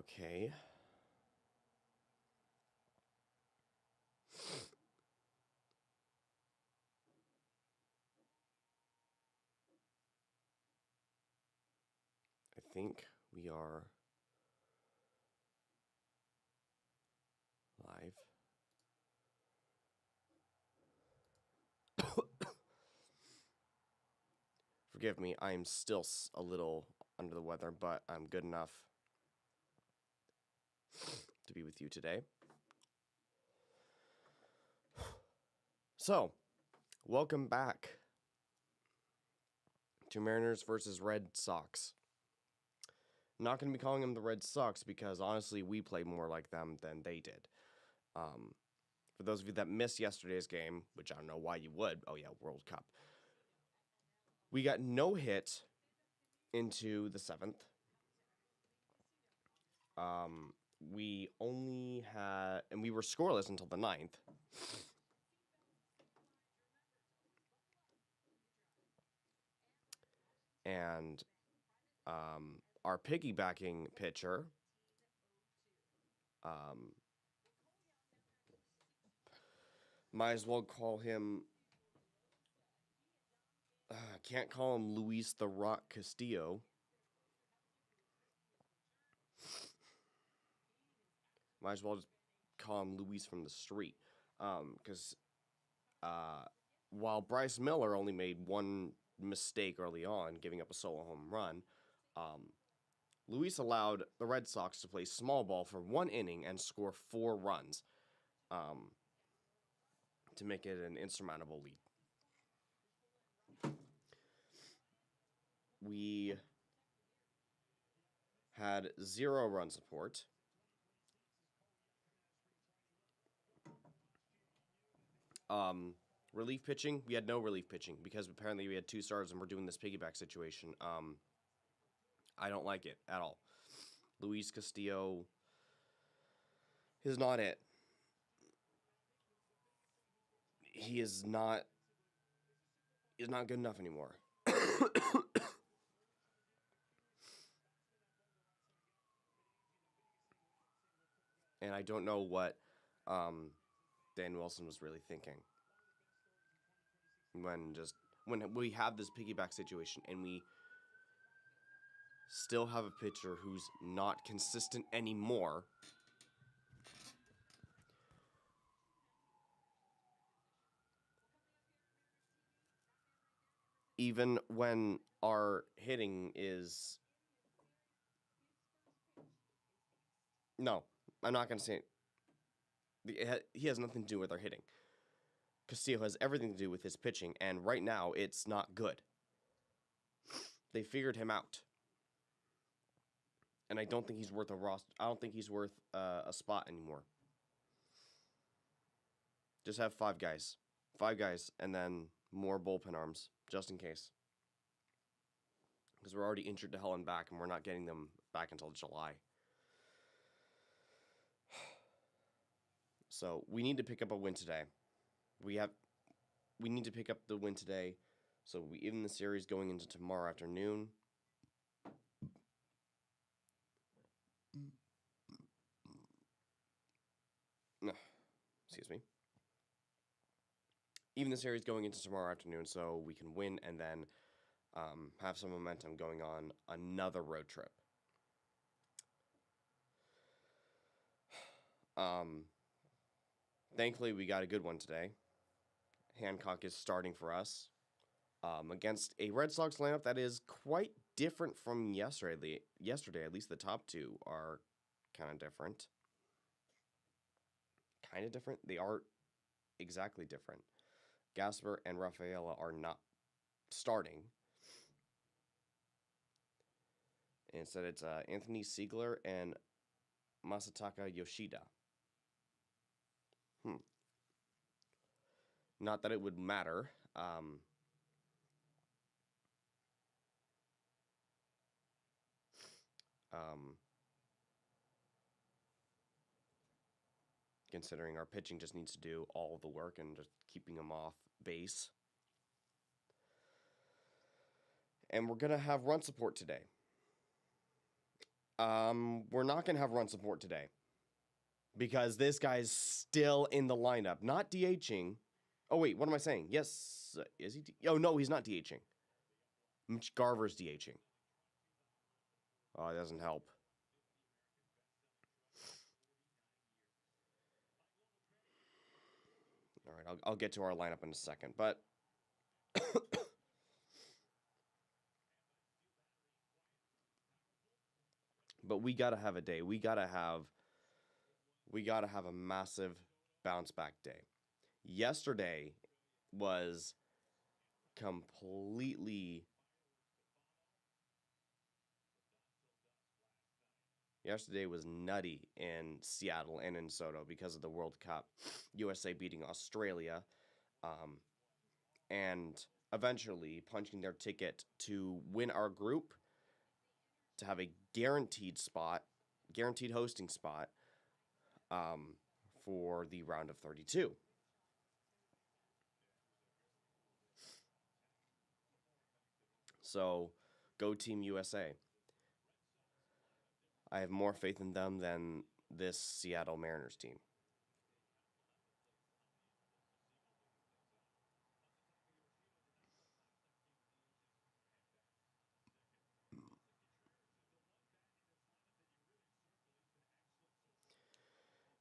Okay. I think we are live. Forgive me, I'm still a little under the weather, but I'm good enough to be with you today. So, welcome back to Mariners versus Red Sox. I'm not going to be calling them the Red Sox because honestly, we play more like them than they did. For those of you that missed yesterday's game, which I don't know why you would, oh yeah, World Cup. We got no hit into the 7th. We only had, and we were scoreless until the 9th. And our piggybacking pitcher, might as well call him, can't call him Luis the Rock Castillo. Might as well just call him Luis from the street. Because while Bryce Miller only made one mistake early on, giving up a solo home run, Luis allowed the Red Sox to play small ball for 1 inning and score 4 runs to make it an insurmountable lead. We had 0 run support. Relief pitching, we had no relief pitching because apparently we had 2 starters and we're doing this piggyback situation. I don't like it at all. Luis Castillo is not it. He is not good enough anymore. And I don't know what Dan Wilson was really thinking when we have this piggyback situation and we still have a pitcher who's not consistent anymore. Even when our hitting is... No, I'm not going to say it. He has nothing to do with our hitting. Castillo has everything to do with his pitching, and right now it's not good. They figured him out. And I don't think he's worth a roster. I don't think he's worth a spot anymore. Just have 5 guys. 5 guys, and then more bullpen arms, just in case. Because we're already injured to hell and back, and we're not getting them back until July. So we need to pick up a win today. We need to pick up the win today. So we even the series going into tomorrow afternoon. Excuse me. Even the series going into tomorrow afternoon, so we can win and then have some momentum going on another road trip. Thankfully, we got a good one today. Hancock is starting for us against a Red Sox lineup that is quite different from yesterday. Yesterday, at least the top 2 are kind of different. Kind of different? They are exactly different. Gasper and Rafaela are not starting. Instead, it's Anthony Siegler and Masataka Yoshida. Not that it would matter. Considering our pitching just needs to do all the work and just keeping them off base. And we're going to have run support today. We're not going to have run support today because this guy's still in the lineup, not DHing. Oh, wait, what am I saying? Yes, is he? Oh, no, he's not DHing. Mitch Garver's DHing. Oh, it doesn't help. All right, I'll get to our lineup in a second, but but we gotta have a day. We gotta have a massive bounce back day. Yesterday was completely. Yesterday was nutty in Seattle and in Soto because of the World Cup. USA beating Australia, and eventually punching their ticket to win our group to have a guaranteed hosting spot for the round of 32. So, go Team USA. I have more faith in them than this Seattle Mariners team.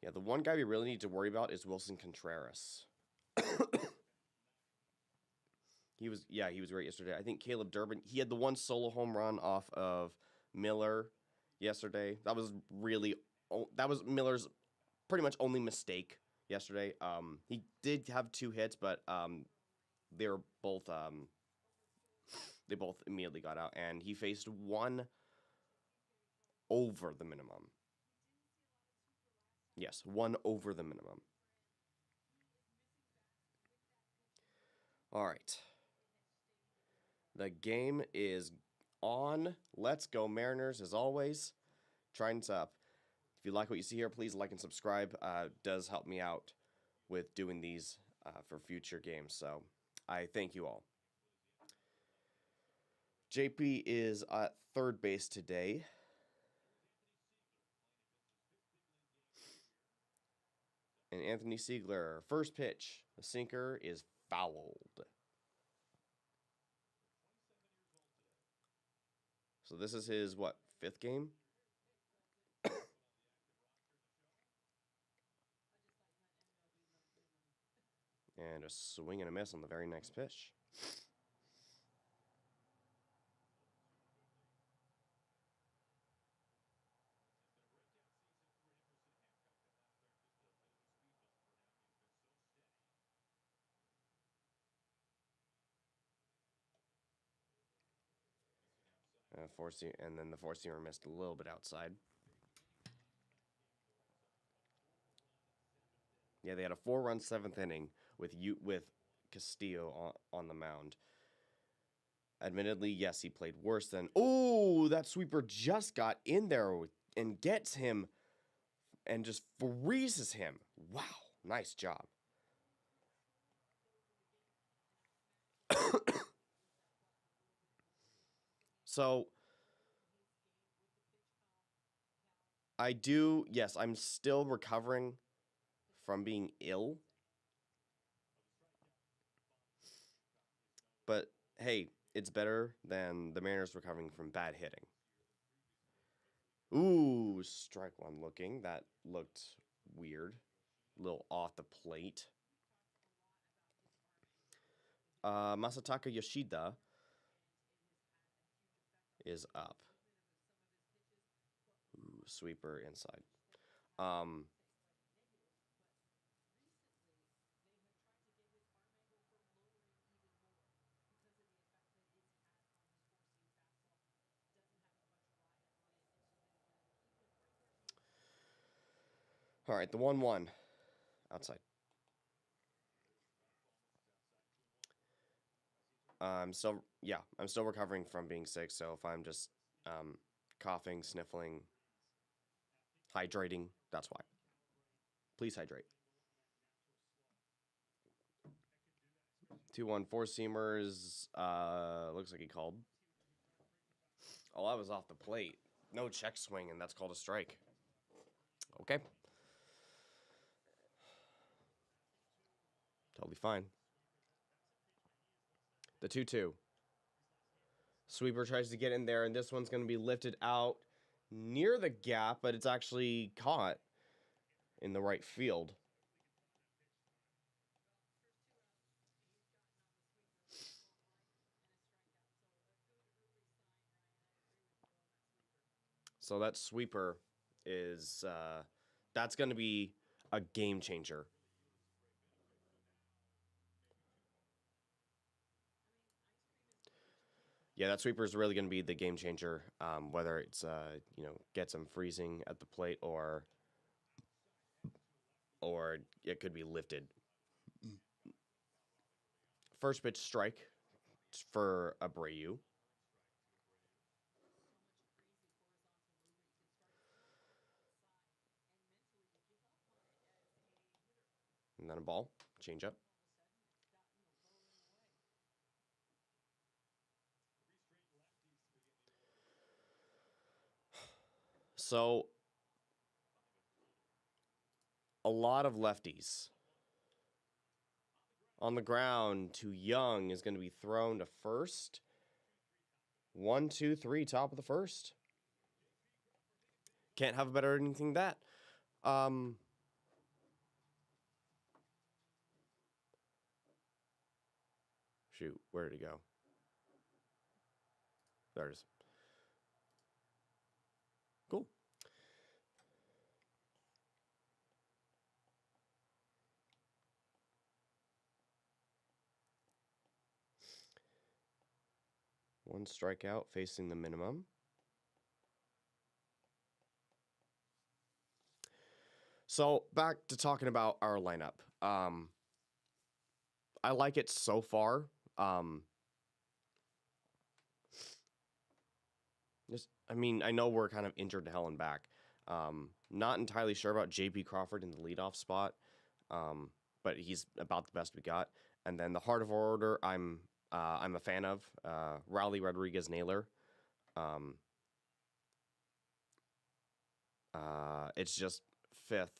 Yeah, the one guy we really need to worry about is Wilson Contreras. He was great yesterday. I think Caleb Durbin, he had the one solo home run off of Miller yesterday. That was Miller's pretty much only mistake yesterday. He did have 2 hits, but they were both they both immediately got out, and he faced one over the minimum. Yes, one over the minimum. All right. The game is on. Let's go Mariners as always. Trident's up. If you like what you see here, please like and subscribe. Does help me out with doing these for future games. So I thank you all. JP is at third base today. And Anthony Siegler, first pitch. The sinker is fouled. So this is his, 5th game? And a swing and a miss on the very next pitch. And then the four-seamer missed a little bit outside. Yeah, they had a 4-run 7th inning with Castillo on the mound. Admittedly, yes, he played worse than. Oh, that sweeper just got in there and gets him and just freezes him. Wow, nice job. So, yes, I'm still recovering from being ill. But hey, it's better than the Mariners recovering from bad hitting. Ooh, strike one looking. That looked weird. A little off the plate. Masataka Yoshida is up. Ooh, sweeper inside. All right, the 1-1 outside. I'm still recovering from being sick. So if I'm just coughing, sniffling, hydrating, that's why. Please hydrate. 2-1 4-seamers. Looks like he called. Oh, that was off the plate. No check swing, and that's called a strike. Okay. Totally fine. The 2-2. Sweeper tries to get in there, and this one's going to be lifted out near the gap, but it's actually caught in the right field. So that sweeper is, that's going to be a game changer. Yeah, that sweeper is really going to be the game changer, whether it's, gets him freezing at the plate or it could be lifted. First pitch strike for Abreu. And then a ball, change up. So, a lot of lefties. On the ground to Young is going to be thrown to first. 1, 2, 3, top of the first. Can't have a better anything than that. Shoot, where did it go? There it is. Cool. One strikeout facing the minimum. So back to talking about our lineup. I like it so far. I know we're kind of injured to hell and back. Not entirely sure about J.P. Crawford in the leadoff spot, but he's about the best we got. And then the heart of our order, I'm a fan of Rowley Rodriguez Naylor. It's just fifth.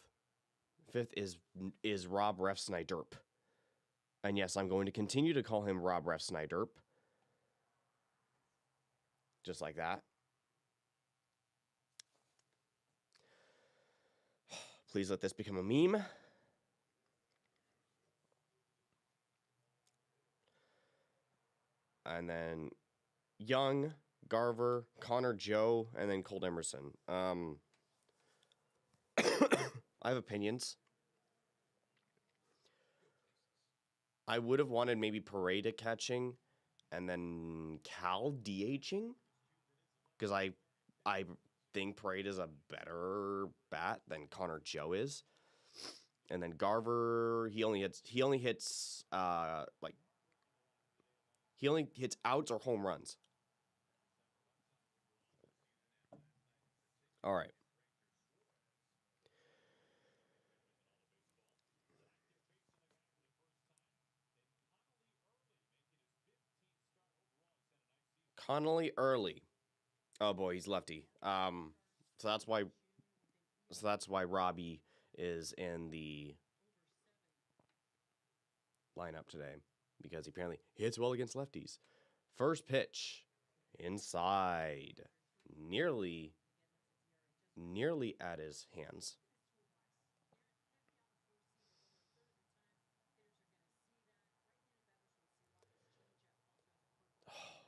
Fifth is Rob Refsnyderp. And yes, I'm going to continue to call him Rob Refsnyderp. Just like that. Please let this become a meme. And then Young, Garver, Connor Joe, and then Colt Emerson. I have opinions. I would have wanted maybe Pareda catching and then Cal DHing. Because I think Parade is a better bat than Connor Joe is. And then Garver, he only hits outs or home runs. All right. Connolly early. Oh boy, he's lefty. So that's why Robbie is in the lineup today, because he apparently hits well against lefties. First pitch, inside, nearly at his hands.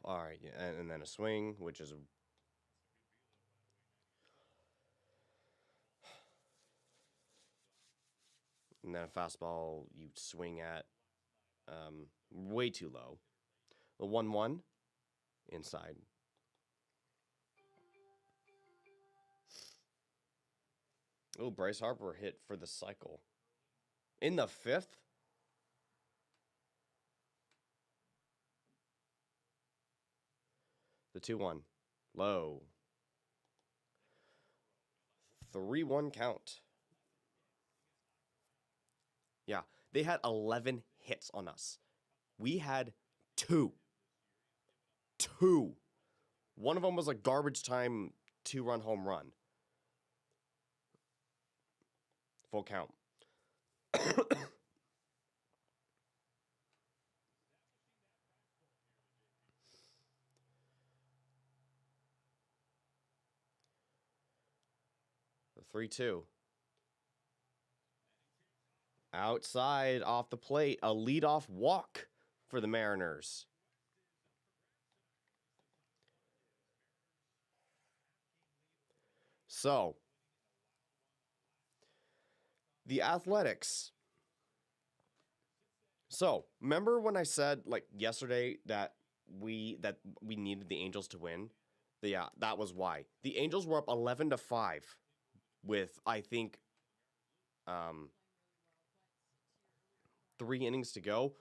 All right, and then a swing, which is and then a fastball you swing at way too low. The 1-1 inside. Oh, Bryce Harper hit for the cycle. In the fifth? The 2-1. Low. 3-1 count. Yeah, they had 11 hits on us. We had 2. 2. One of them was a garbage time 2-run home run. Full count. The 3-2. Outside off the plate, a leadoff walk for the Mariners. So, the Athletics. So, remember when I said like yesterday that we needed the Angels to win? Yeah, that was why. The Angels were up 11-5 with I think 3 innings to go.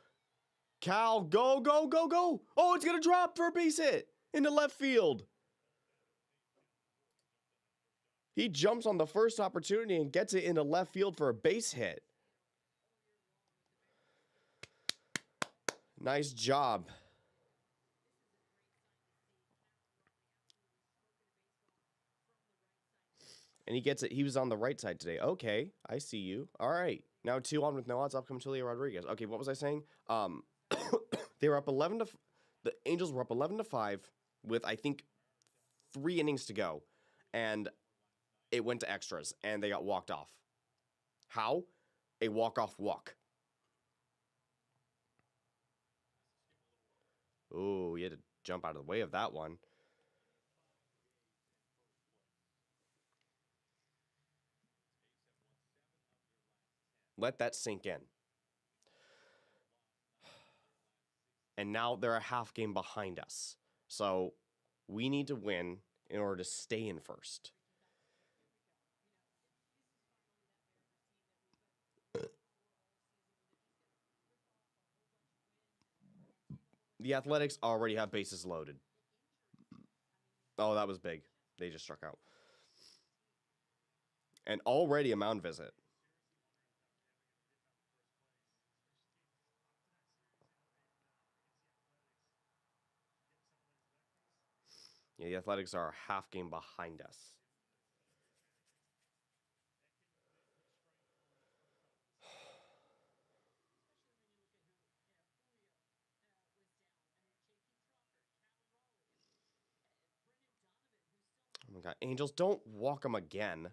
Cal, go, go, go, go. Oh, it's going to drop for a base hit into left field. He jumps on the first opportunity and gets it into left field for a base hit. Nice job. And he gets it. He was on the right side today. Okay, I see you. All right. Now 2 on with no outs. Up comes Julio Rodriguez. Okay, what was I saying? They were up 11 to. The Angels were up 11-5 with I think 3 innings to go, and it went to extras, and they got walked off. How? A walk-off walk. Ooh, you had to jump out of the way of that one. Let that sink in. And now they're a half game behind us. So we need to win in order to stay in first. The Athletics already have bases loaded. Oh, that was big. They just struck out. And already a mound visit. Yeah, the Athletics are a half game behind us. Oh my God. Angels, don't walk them again.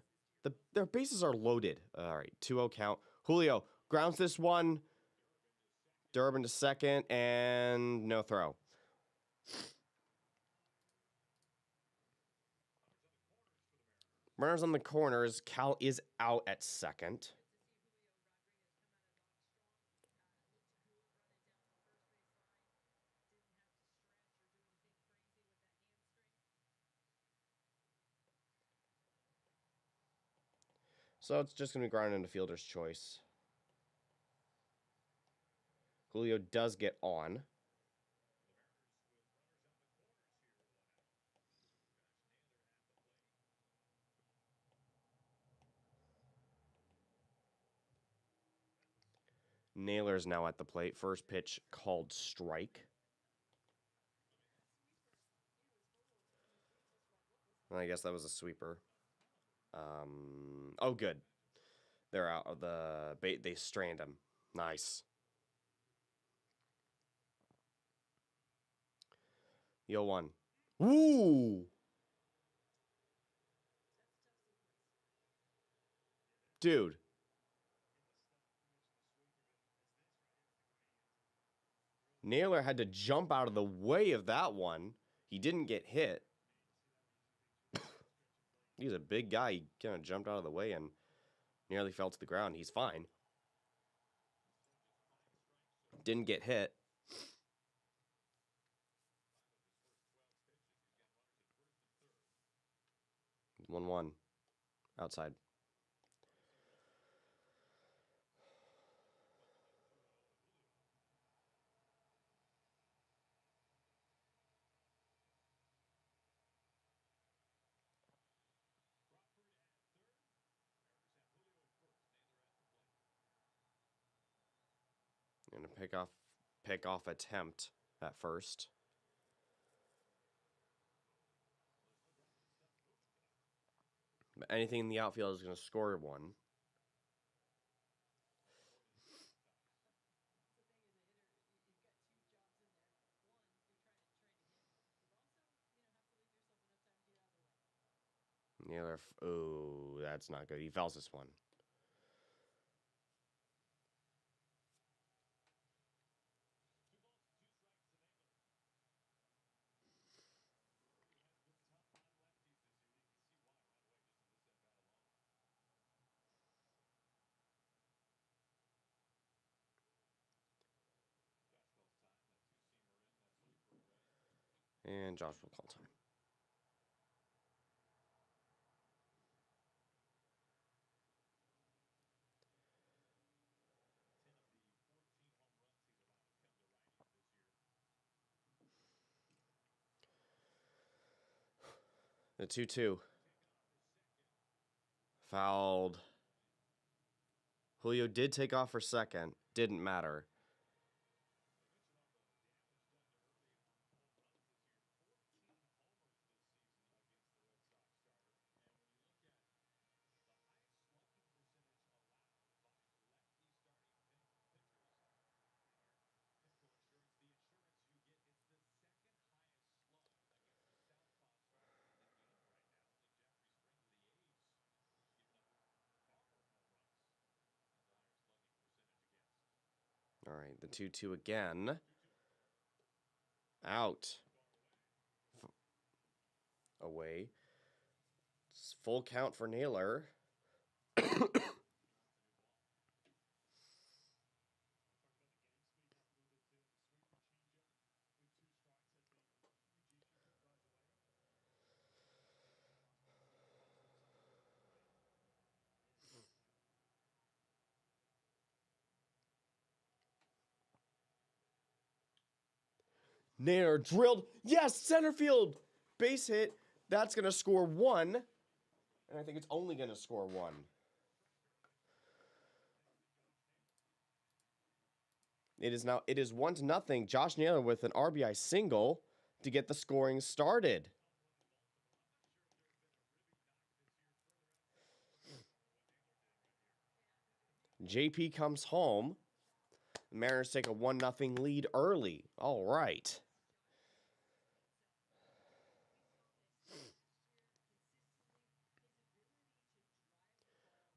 Their bases are loaded. All right, 2-0 count. Julio grounds this one. Durbin to second, and no throw. Runners on the corners. Cal is out at second. So it's just going to be grounded into fielder's choice. Julio does get on. Naylor's now at the plate. First pitch called strike. I guess that was a sweeper. Oh, good. They're out of the bait. They strand him. Nice. Yo, 1. Woo! Dude. Naylor had to jump out of the way of that one. He didn't get hit. He's a big guy. He kind of jumped out of the way and nearly fell to the ground. He's fine. Didn't get hit. 1-1. Outside. And a pick-off attempt at first. Anything in the outfield is going to score one. Naylor, oh, that's not good. He fouls this one. And Josh will call time. The 2-2. Fouled. Julio did take off for second. Didn't matter. All right, the 2-2 again. Out. Away. It's full count for Naylor. Naylor drilled. Yes, center field. Base hit. That's going to score one. And I think it's only going to score one. It is 1-0. Josh Naylor with an RBI single to get the scoring started. JP comes home. The Mariners take a 1-0 lead early. All right.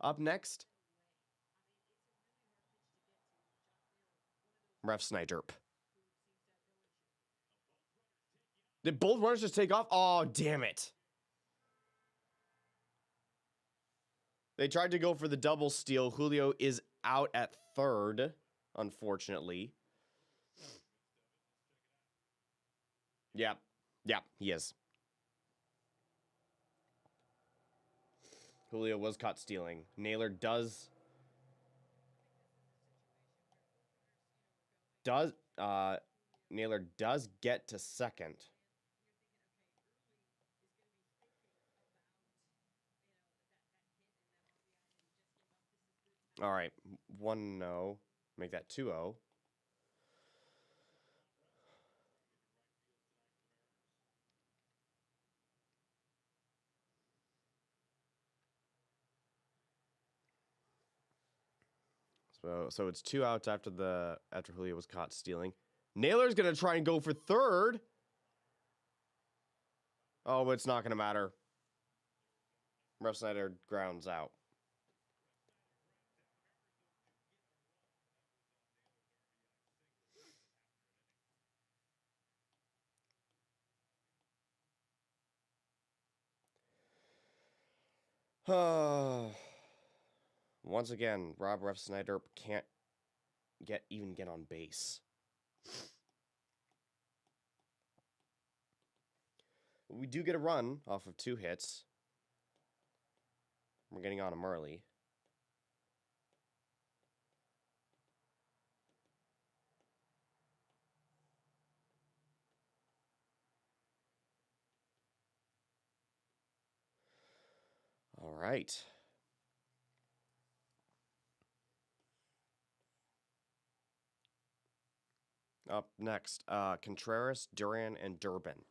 Up next, Ref Sniderp. Did both runners just take off? Oh, damn it. They tried to go for the double steal. Julio is out at third, unfortunately. Yep, he is. Julio was caught stealing. Naylor does Naylor does get to second. All right, 1-0. Make that 2-0. So it's 2 outs after Julio was caught stealing. Naylor's gonna try and go for third. Oh, but it's not gonna matter. Ref Snyder grounds out. Once again, Rob Ref Snyder can't get on base. We do get a run off of 2 hits. We're getting on him early. All right. Up next, Contreras, Duran, and Durbin.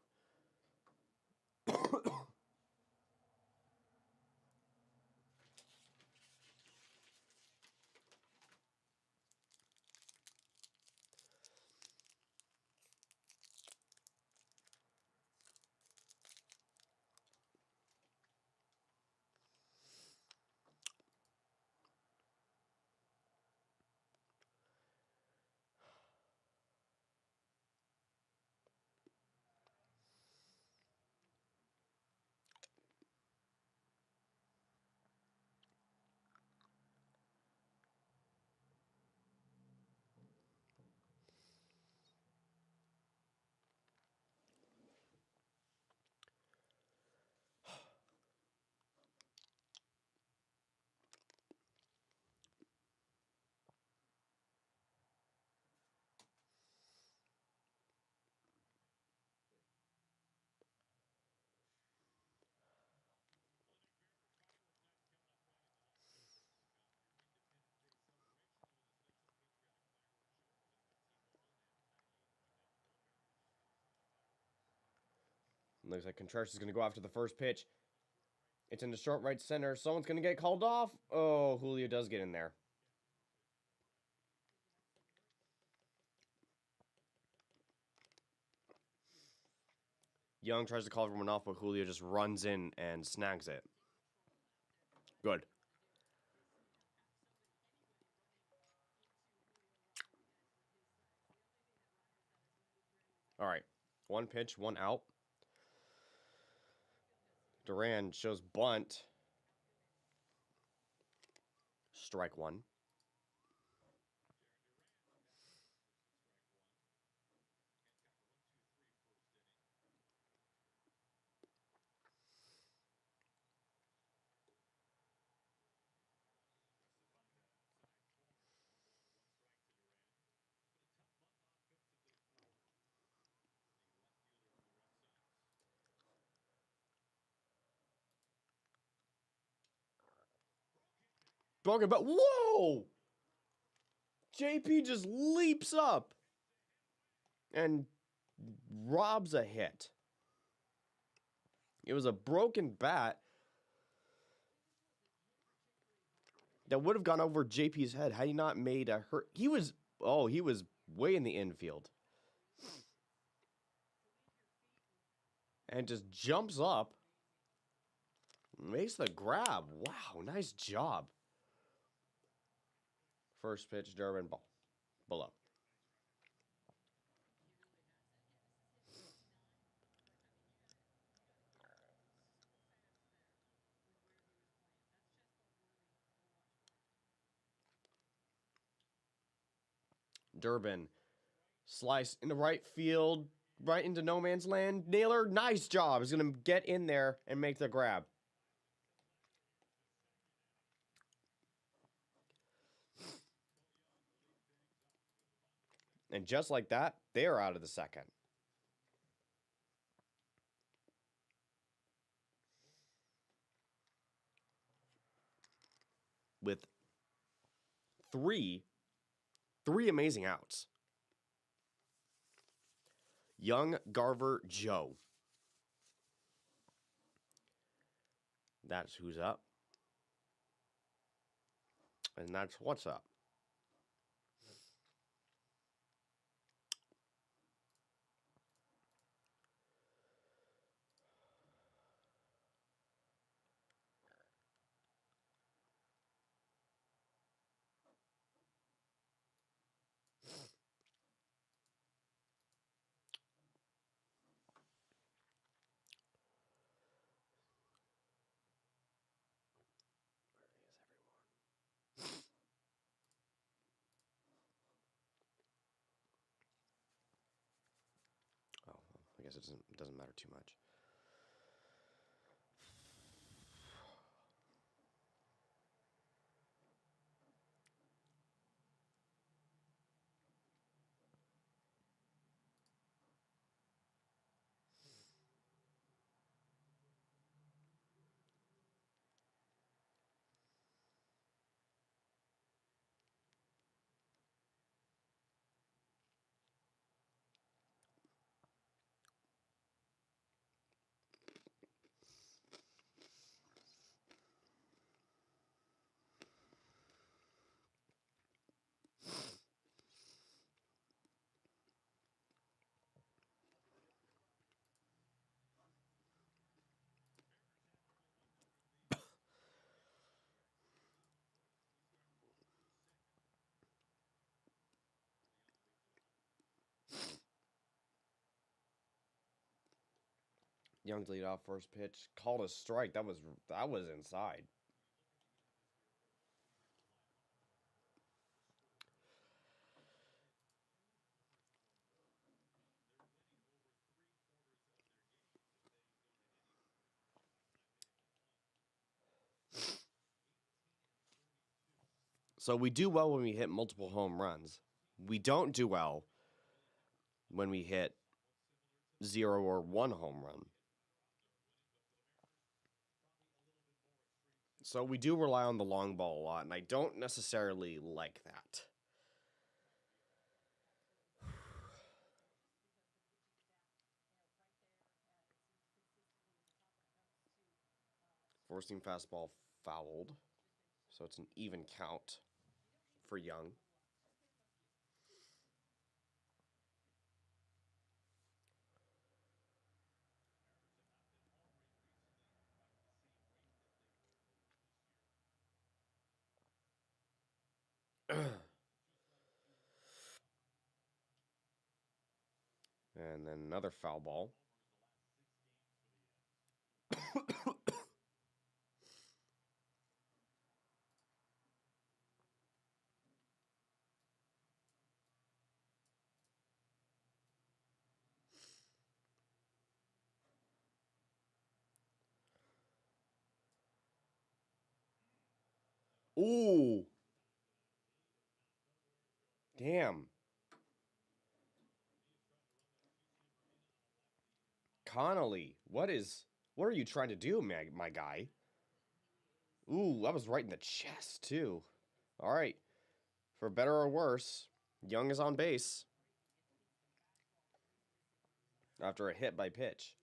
Looks like Contreras is going to go after the first pitch. It's in the short right center. Someone's going to get called off. Oh, Julio does get in there. Young tries to call everyone off, but Julio just runs in and snags it. Good. All right. One pitch, one out. Duran shows bunt. Strike one. Broken, but whoa! JP just leaps up and robs a hit. It was a broken bat that would have gone over JP's head had he not made a hurt. He was way in the infield. And just jumps up. Makes the grab. Wow, nice job. First pitch, Durbin, ball. Below. Durbin. Slice into right field. Right into no man's land. Naylor, nice job. He's going to get in there and make the grab. And just like that, they're out of the second. With three amazing outs. Young, Garver, Joe. That's who's up. And that's what's up. I guess it doesn't matter too much. Young's lead off first pitch. Called a strike. That was inside. So we do well when we hit multiple home runs. We don't do well when we hit 0 or 1 home run. So we do rely on the long ball a lot, and I don't necessarily like that. Four-seam fastball fouled. So it's an even count for Young. And then another foul ball. Ooh. Damn. Connolly, what are you trying to do, my guy? Ooh, that was right in the chest, too. All right. For better or worse, Young is on base after a hit by pitch.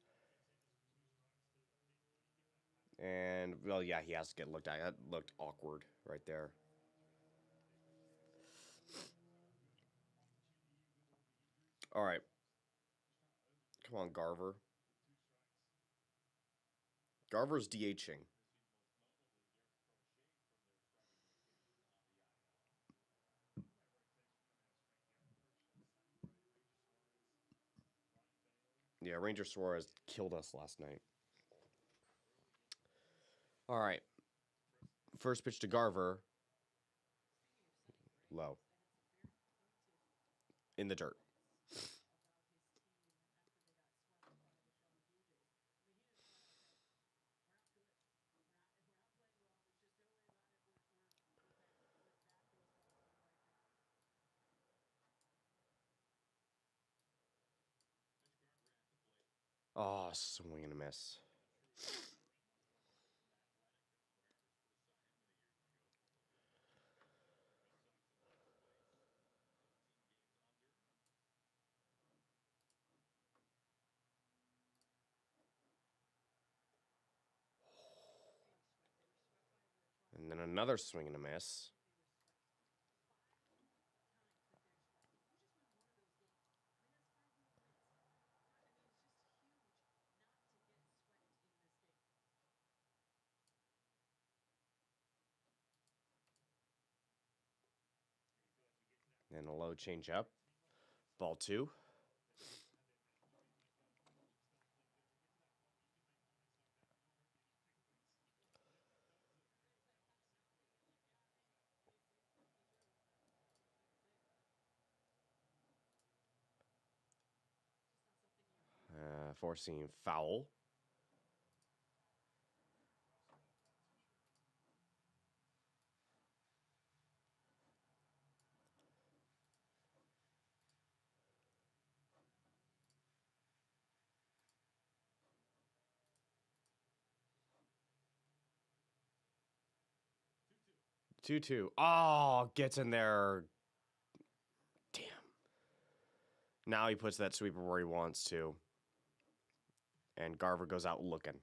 And, well, yeah, he has to get looked at. That looked awkward right there. All right. Come on, Garver. Garver's DHing. Yeah, Ranger Suarez killed us last night. All right. First pitch to Garver. Low. In the dirt. Oh, swing and a miss. And then another swing and a miss. And a low changeup. Ball two. Four-seam foul. Two. Oh, gets in there. Damn. Now he puts that sweeper where he wants to. And Garver goes out looking.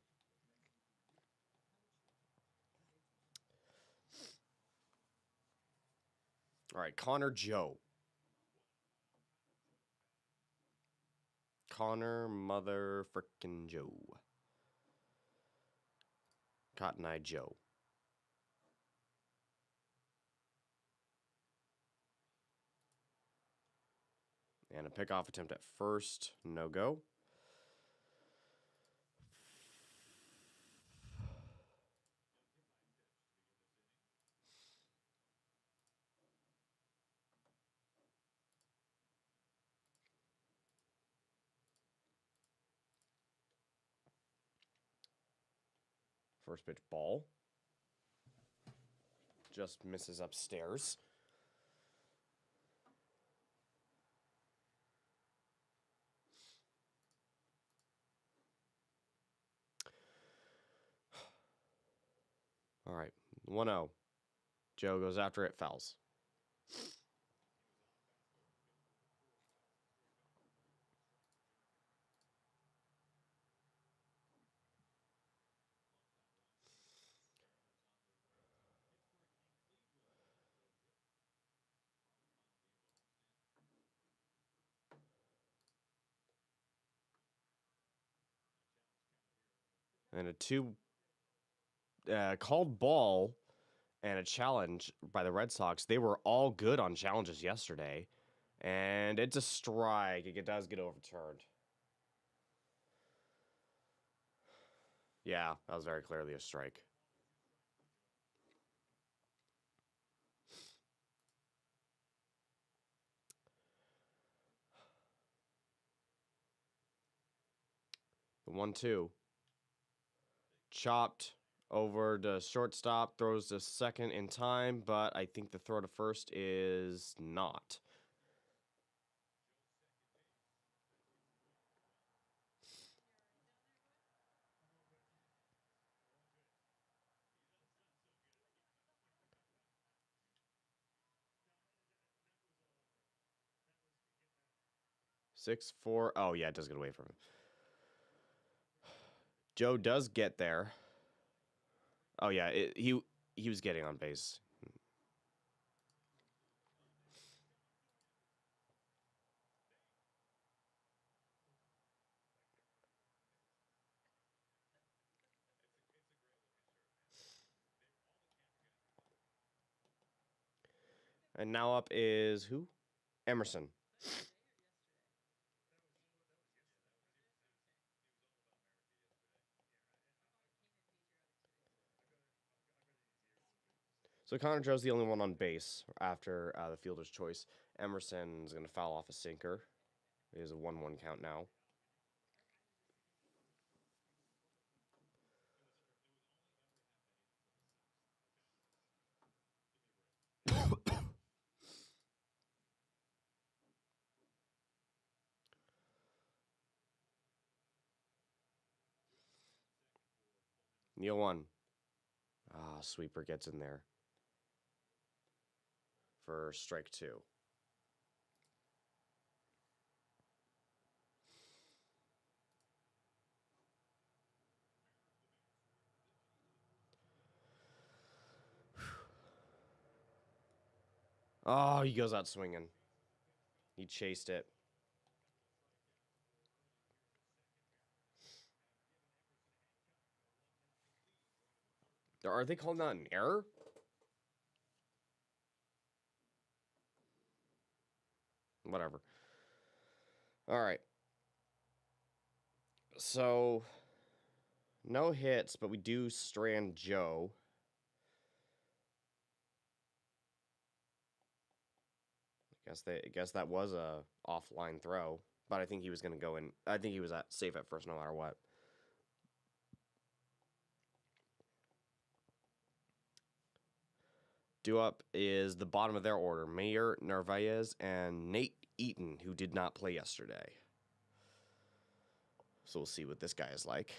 All right, Connor Joe. Connor mother frickin' Joe. Cotton Eye Joe. And a pickoff attempt at first. No go. First pitch ball. Just misses upstairs. All right, 1-0. Joe goes after it, fouls. and a two called ball and a challenge by the Red Sox. They were all good on challenges yesterday, and it's a strike. It does get overturned. Yeah, that was very clearly a strike. The 1-2. Chopped over to shortstop, throws to second in time, but I think the throw to first is not. Six, four. Oh, yeah, it does get away from him. Joe does get there. Oh, yeah, he was getting on base. And now up is who? Emerson. So Connor Joe's the only one on base after the fielder's choice. Emerson's going to foul off a sinker. It is a 1-1 count now. Neil 1. Sweeper gets in there for strike 2. Oh, he goes out swinging. He chased it. Are they calling that an error? Whatever. All right. So, no hits, but we do strand Joe. I guess that was a offline throw, but I think he was going to go in. I think he was safe at first, no matter what. Due up is the bottom of their order: Mayor Narvaez and Nate Eaton, who did not play yesterday. So we'll see what this guy is like.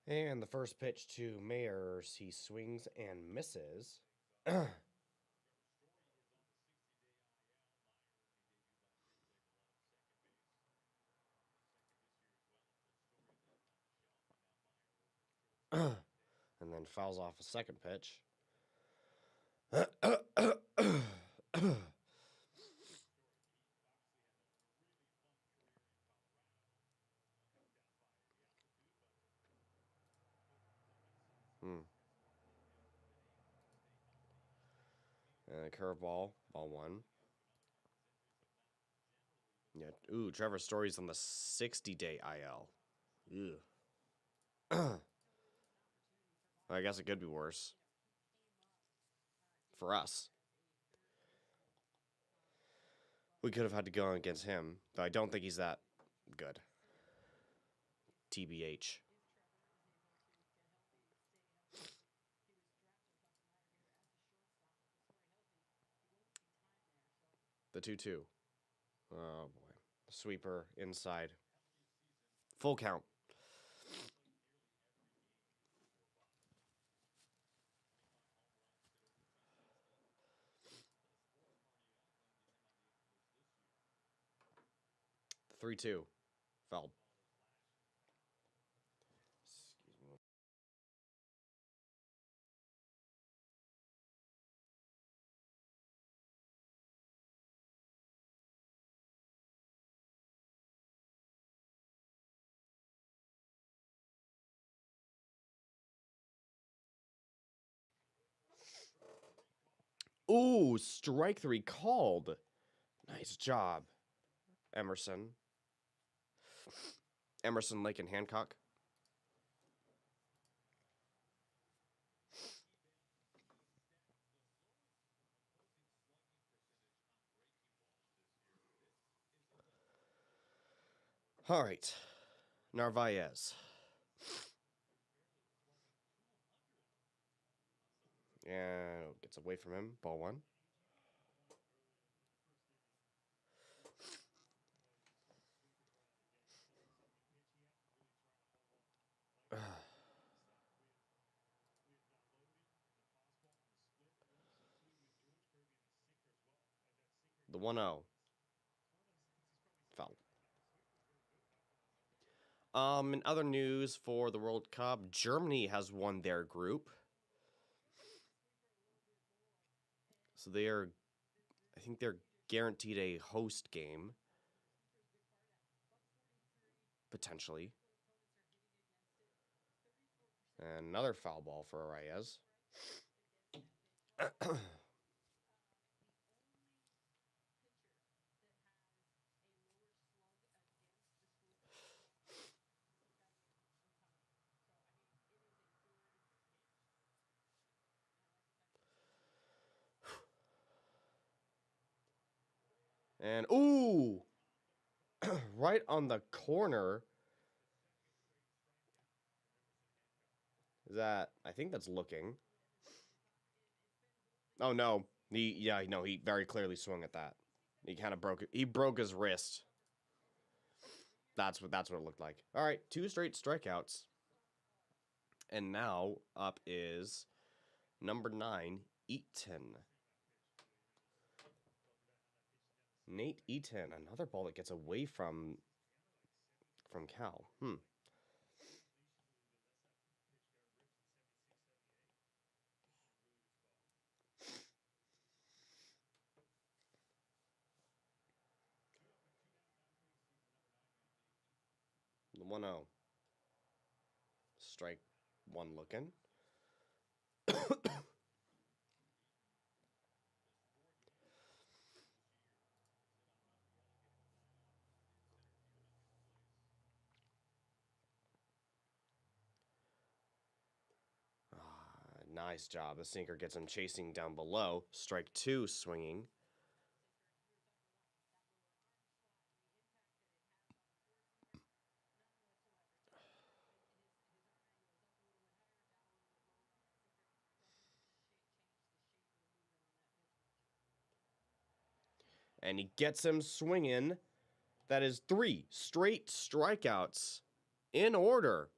And the first pitch to Mayers, he swings and misses. And then fouls off a second pitch. Curveball, ball one. Yeah. Ooh, Trevor Story's on the 60-day IL. Ew. I guess it could be worse. For us. We could have had to go against him, but I don't think he's that good. TBH. The 2-2. Oh, boy. Sweeper inside. Full count. The 3-2. Fouled. Excuse me. Ooh, strike three called. Nice job, Emerson. Emerson, Lake, and Hancock. All right. Narvaez. And gets away from him. Ball one. The 1-0. Foul. In other news for the World Cup, Germany has won their group. So I think they're guaranteed a host game. Potentially. And another foul ball for Arraez. And ooh! Right on the corner. I think that's looking. Oh no. He very clearly swung at that. He kind of broke it. He broke his wrist. That's what it looked like. All right, 2 straight strikeouts. And now up is number 9, Eaton. Nate Eaton, another ball that gets away from Cal. The 1-0. Strike one looking. Nice job. The sinker gets him chasing down below. Strike 2 swinging. And he gets him swinging. That is 3 straight strikeouts in order.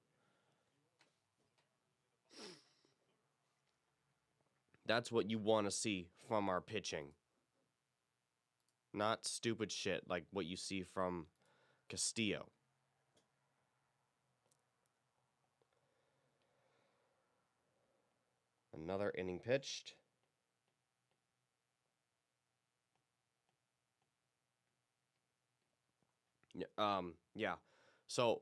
That's what you want to see from our pitching. Not stupid shit like what you see from Castillo. Another inning pitched. Yeah. So,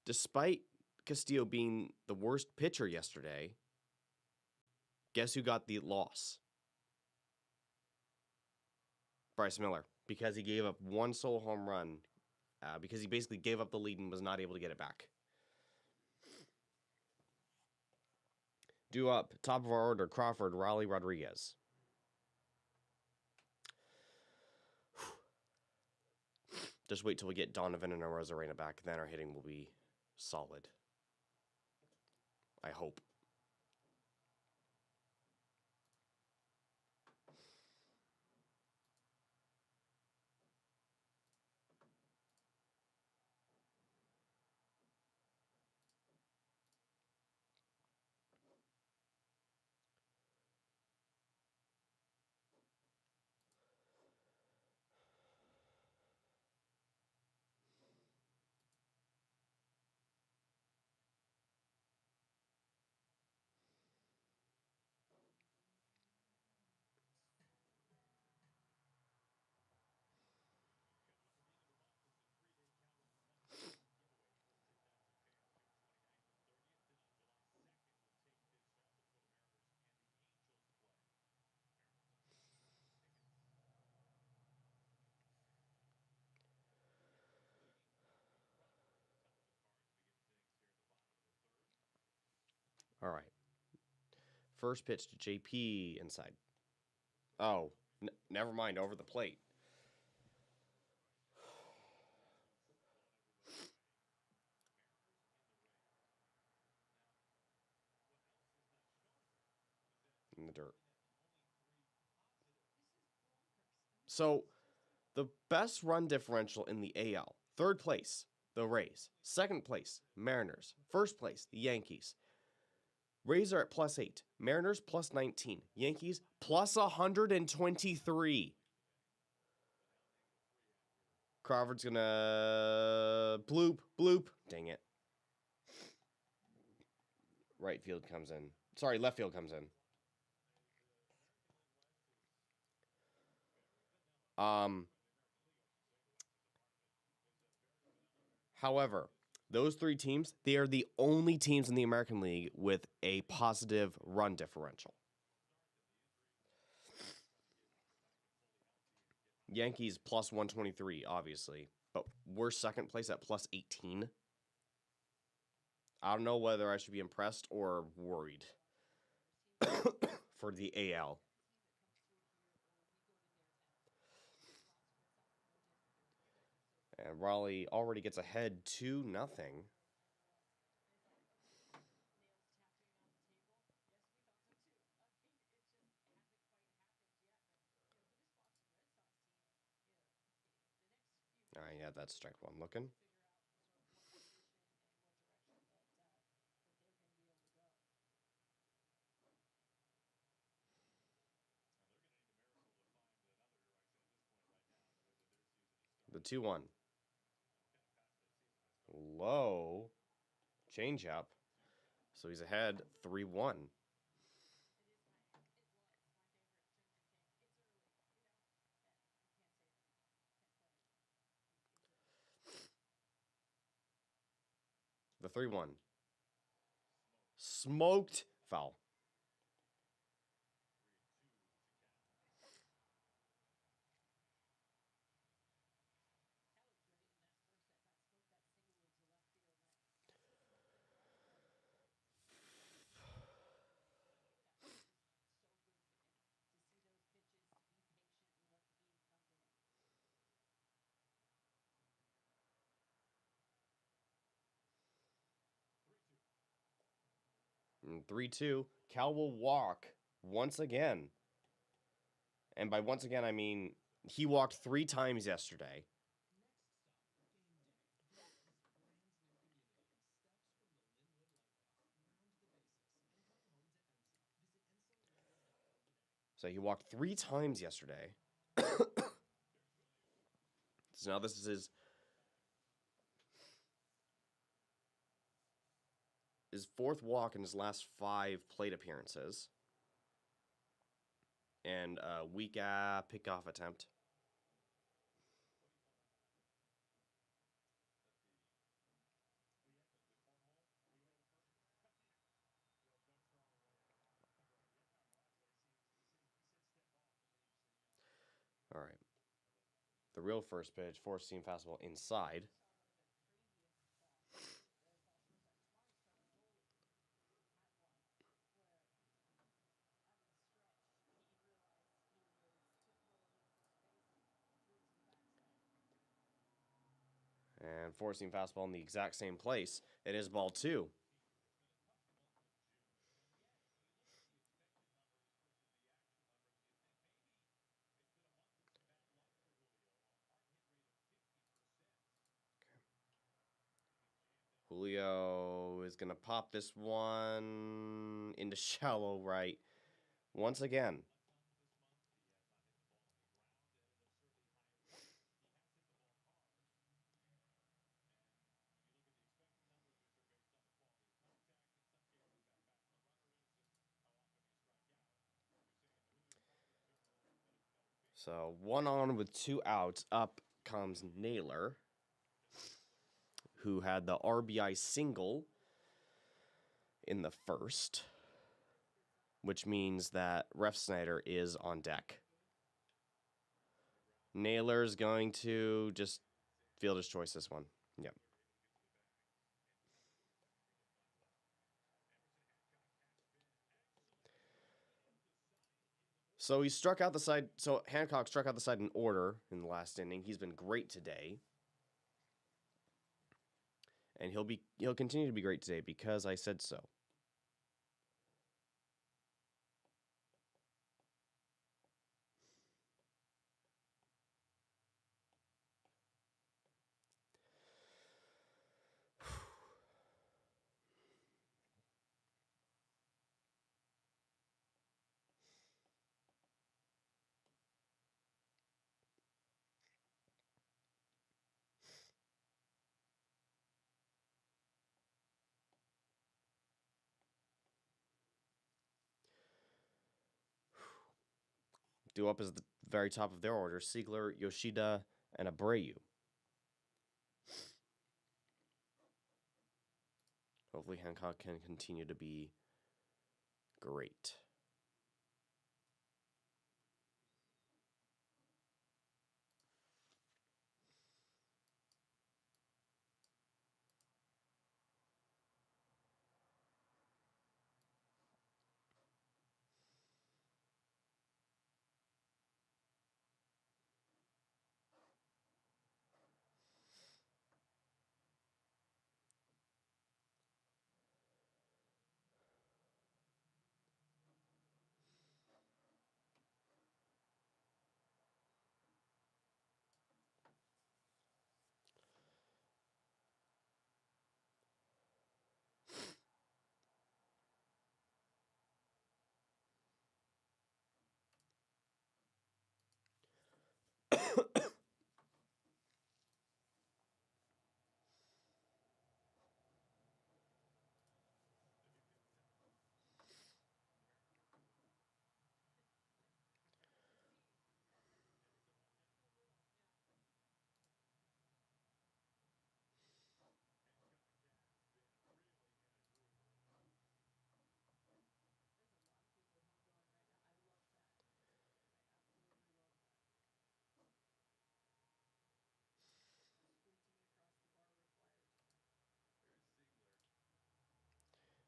despite Castillo being the worst pitcher yesterday, guess who got the loss? Bryce Miller, because he gave up one solo home run, because he basically gave up the lead and was not able to get it back. Due up, top of our order, Crawford, Raleigh, Rodriguez. Just wait till we get Donovan and Arozarena back, then our hitting will be solid. I hope. All right. First pitch to JP inside. Oh, never mind. Over the plate. In the dirt. So, the best run differential in the AL. Third place, the Rays. Second place, Mariners. First place, the Yankees. Rays are at +8. Mariners +19. Yankees +123. Crawford's gonna bloop. Dang it. Right field comes in. Sorry, left field comes in. However, those three teams, they are the only teams in the American League with a positive run differential. Yankees +123, obviously, but we're second place at +18. I don't know whether I should be impressed or worried for the AL. And Raleigh already gets ahead 2-0. Yeah, that's strike one looking. The 2-1. Low changeup. So he's ahead 3-1. The 3-1. Smoked foul. And 3-2. Cal will walk once again. And by once again, I mean he walked 3 times yesterday. So he walked 3 times yesterday. So now this is his 4th walk in his last 5 plate appearances. And a weak pickoff attempt. All right. The real first pitch, four-seam fastball inside. And four-seam fastball in the exact same place. It is ball two. Julio is going to pop this one into shallow right once again. So 1 on with 2 outs. Up comes Naylor, who had the RBI single in the first, which means that Refsnyder is on deck. Naylor's going to just fielder's choice this one. Yep. So he struck out the side. So Hancock struck out the side in order in the last inning. He's been great today. And he'll continue to be great today because I said so. Due up is the very top of their order: Siegler, Yoshida, and Abreu. Hopefully Hancock can continue to be great.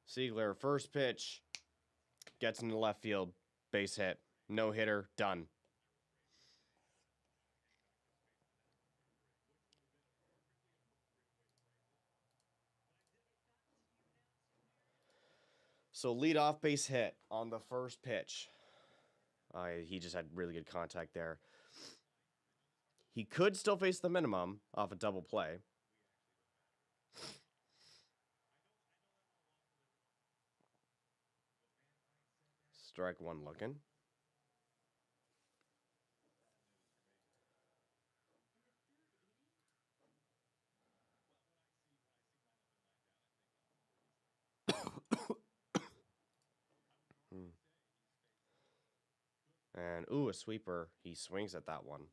Siegler, first pitch, gets into left field, base hit, no hitter, done. So leadoff base hit on the first pitch. He just had really good contact there. He could still face the minimum off a double play. Strike one looking. And, ooh, a sweeper. He swings at that one.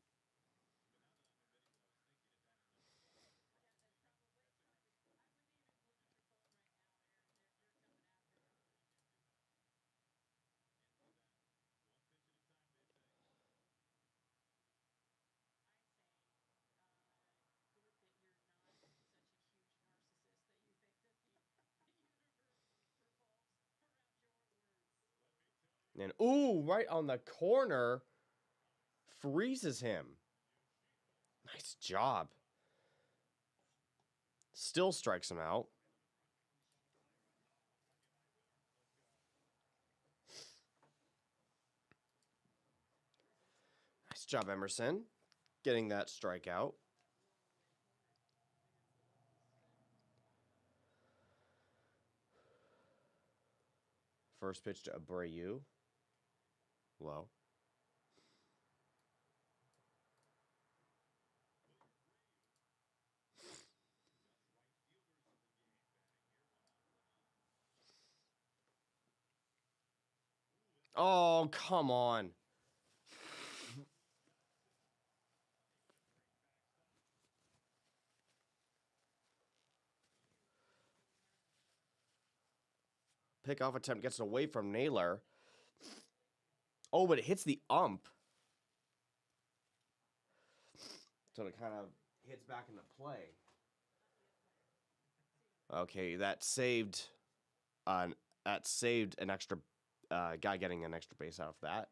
And ooh, right on the corner, freezes him. Nice job. Still strikes him out. Nice job, Emerson, getting that strikeout. First pitch to Abreu. Low. Oh, come on. Pickoff attempt gets away from Naylor. Oh, but it hits the ump. So it kind of hits back into play. Okay, that saved an extra guy getting an extra base out of that.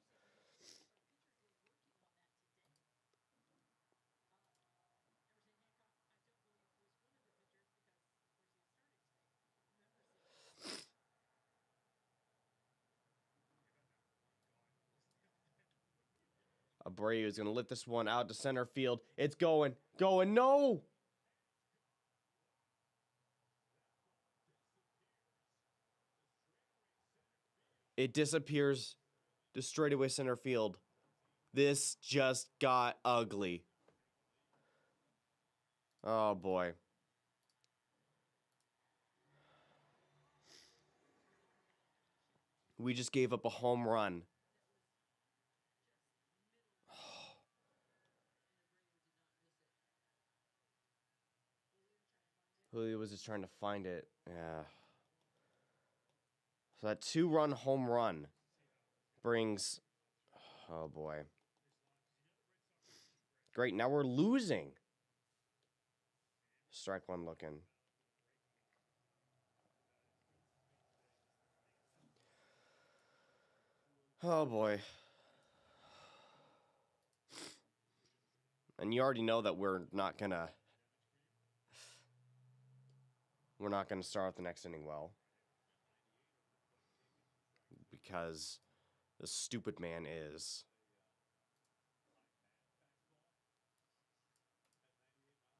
Abreu is going to lift this one out to center field. It's going, no! It disappears to straightaway center field. This just got ugly. Oh, boy. We just gave up a home run. Julio was just trying to find it. Yeah. So that 2-run home run brings... Oh, boy. Great, now we're losing. Strike one looking. Oh, boy. And you already know that we're not gonna start out the next inning well. Because the stupid man is...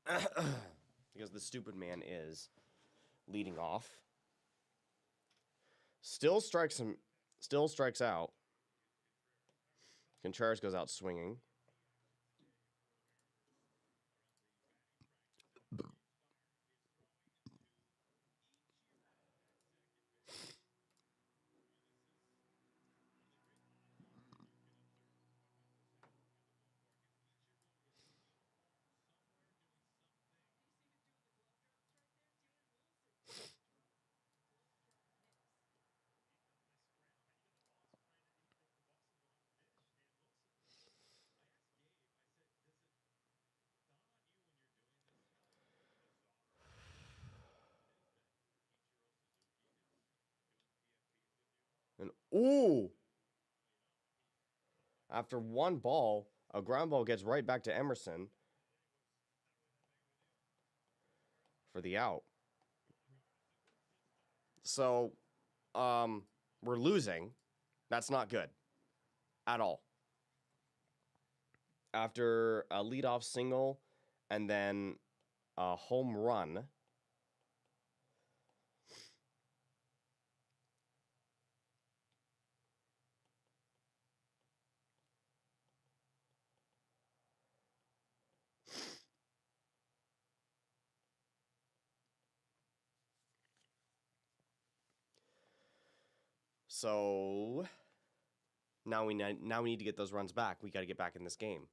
because the stupid man is leading off. Still strikes out. Contreras goes out swinging. And ooh! After one ball, a ground ball gets right back to Emerson for the out. So, we're losing. That's not good at all. After a leadoff single and then a home run. So now we need to get those runs back. We got to get back in this game.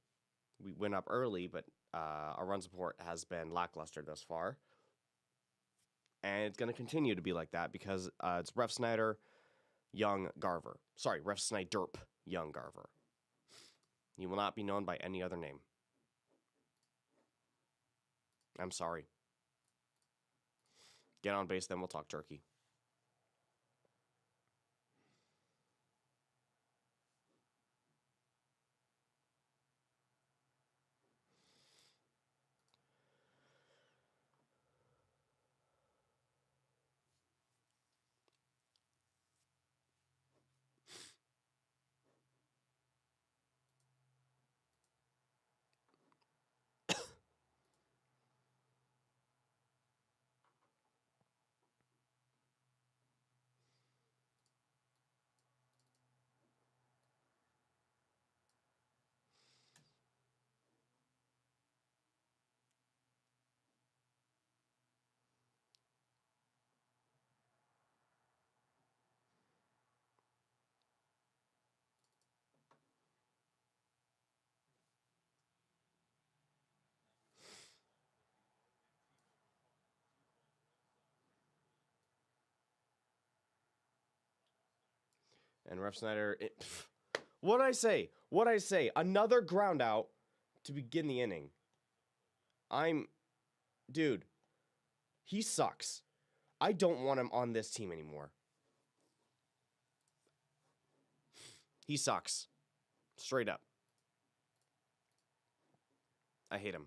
We went up early, but our run support has been lackluster thus far. And it's going to continue to be like that because it's Refsnyder, Young, Garver. Sorry, Refsnyderp, Young, Garver. You will not be known by any other name. I'm sorry. Get on base, then we'll talk turkey. And Ref Snyder, what'd I say? What'd I say? Another ground out to begin the inning. Dude, he sucks. I don't want him on this team anymore. He sucks. Straight up. I hate him.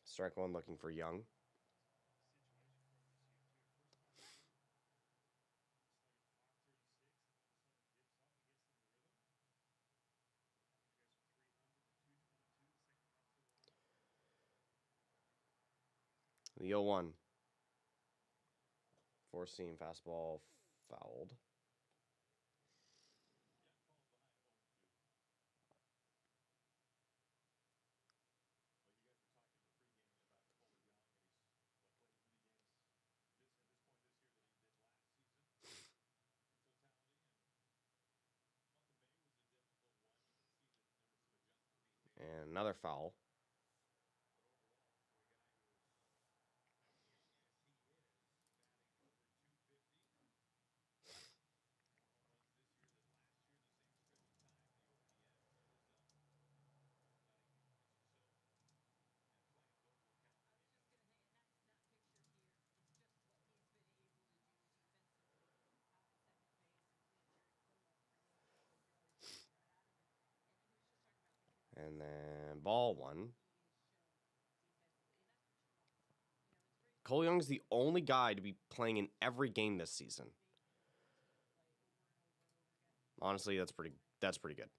Strike one looking for Young. The 0-1. Four-seam fastball fouled. And another foul. And then ball one. Cole Young's the only guy to be playing in every game this season. Honestly, that's pretty good.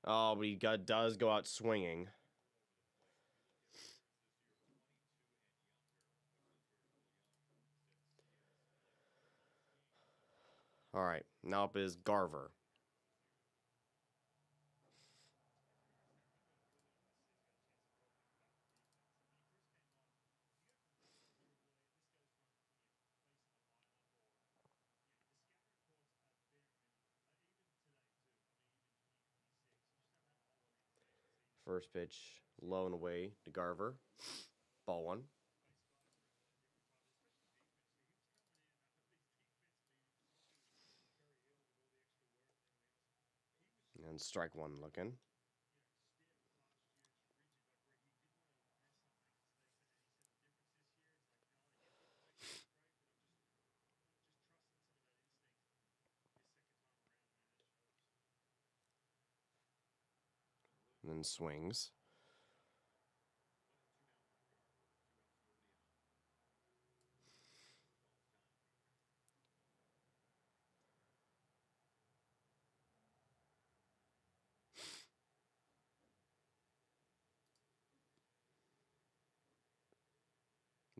Oh, but he does go out swinging. All right, now up is Garver. First pitch, low and away to Garver. Ball one. And strike one looking. And then swings.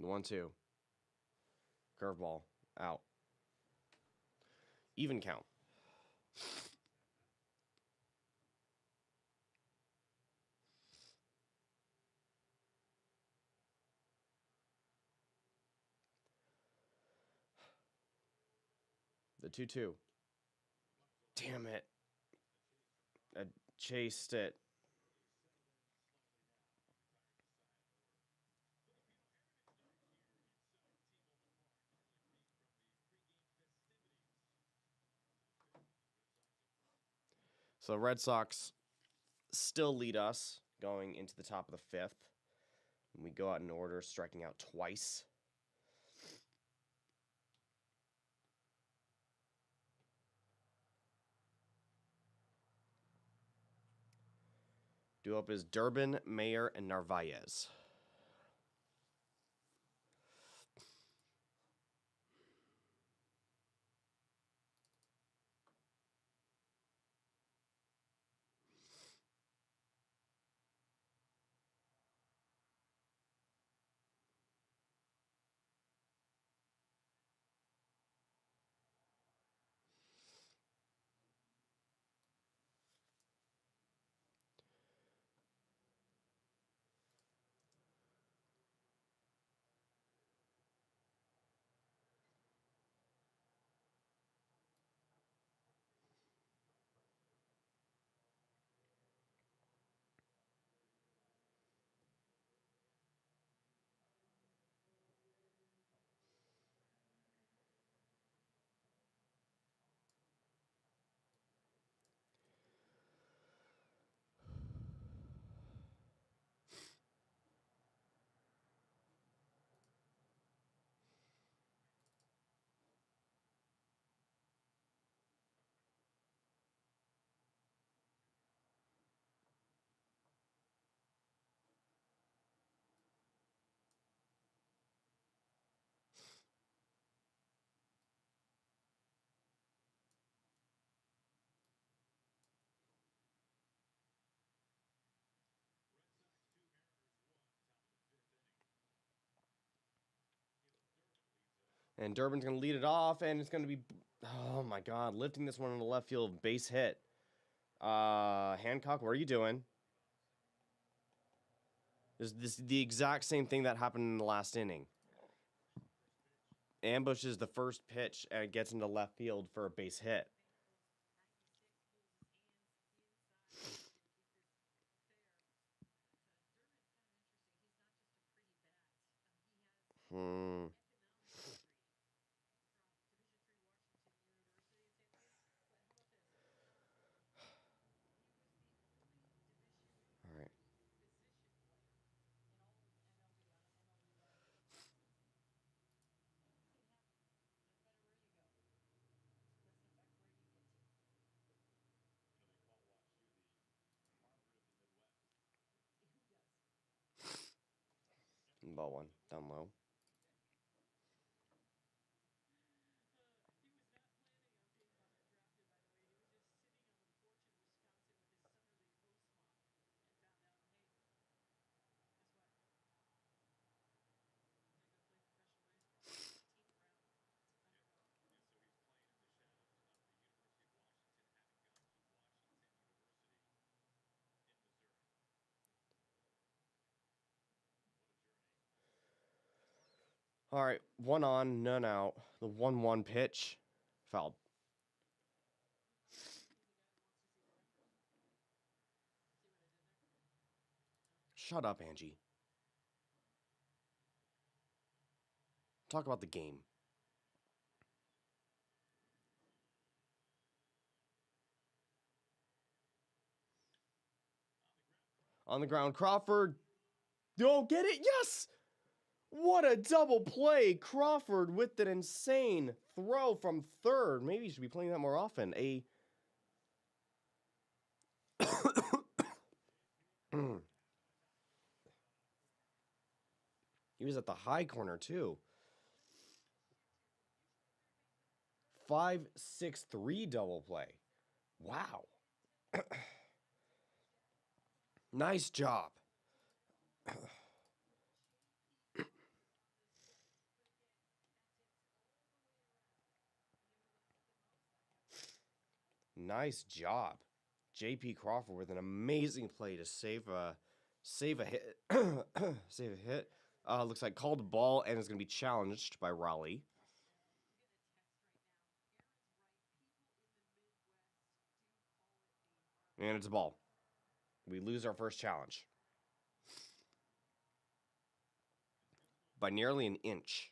The 1-2. Curveball. Out. Even count. The 2-2. Damn it. I chased it. So Red Sox still lead us going into the top of the fifth. And we go out in order, striking out twice. Due up is Durbin, Mayer, and Narvaez. And Durbin's going to lead it off, and it's going to be, oh my God, lifting this one in the left field, base hit. Hancock, what are you doing? This is the exact same thing that happened in the last inning. Ambushes the first pitch, and it gets into left field for a base hit. All right. Ball one, down low. All right, one on, none out. The 1-1 pitch, fouled. Shut up, Angie. Talk about the game. On the ground, Crawford. Oh, get it? Yes! What a double play. Crawford with an insane throw from third. Maybe you should be playing that more often. He was at the high corner, too. 5-6-3 double play. Wow. Nice job. Nice job. J.P. Crawford with an amazing play to save a hit. Save a hit. Looks like called ball and is going to be challenged by Raleigh. And it's a ball. We lose our first challenge. By nearly an inch.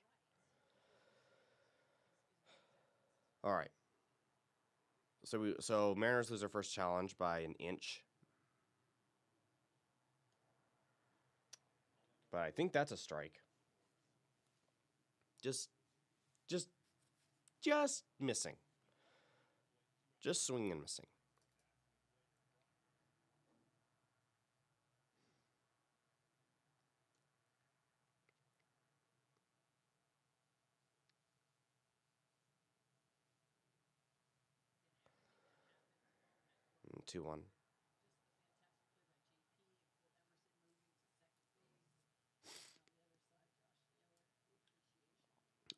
All right. So Mariners lose their first challenge by an inch. But I think that's a strike. Just missing. Just swinging and missing. And 2-1.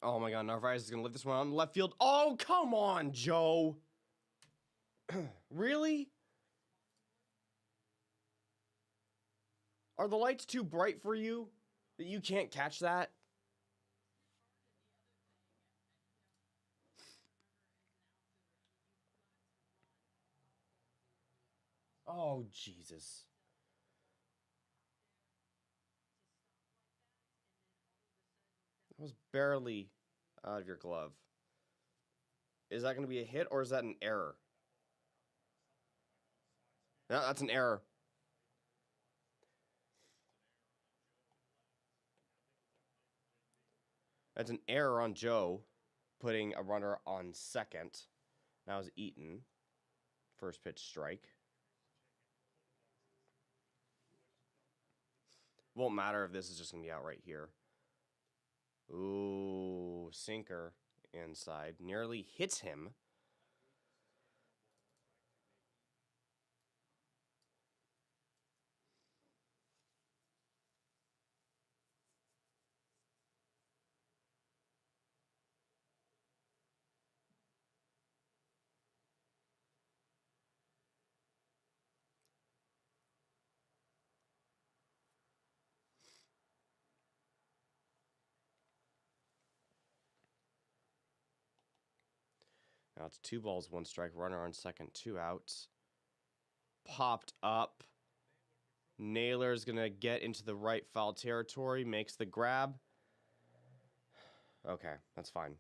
Oh my God, Narvaez is going to lift this one on left field. Oh, come on, Joe. Really? Are the lights too bright for you that you can't catch that? Oh, Jesus. That was barely out of your glove. Is that going to be a hit or is that an error? No, that's an error. That's an error on Joe, putting a runner on second. Now is Eaton. First pitch strike. Won't matter if this is just going to be out right here. Ooh, sinker inside. Nearly hits him. Now it's 2 balls, 1 strike. Runner on second, 2 outs. Popped up. Naylor's going to get into the right foul territory. Makes the grab. Okay, that's fine.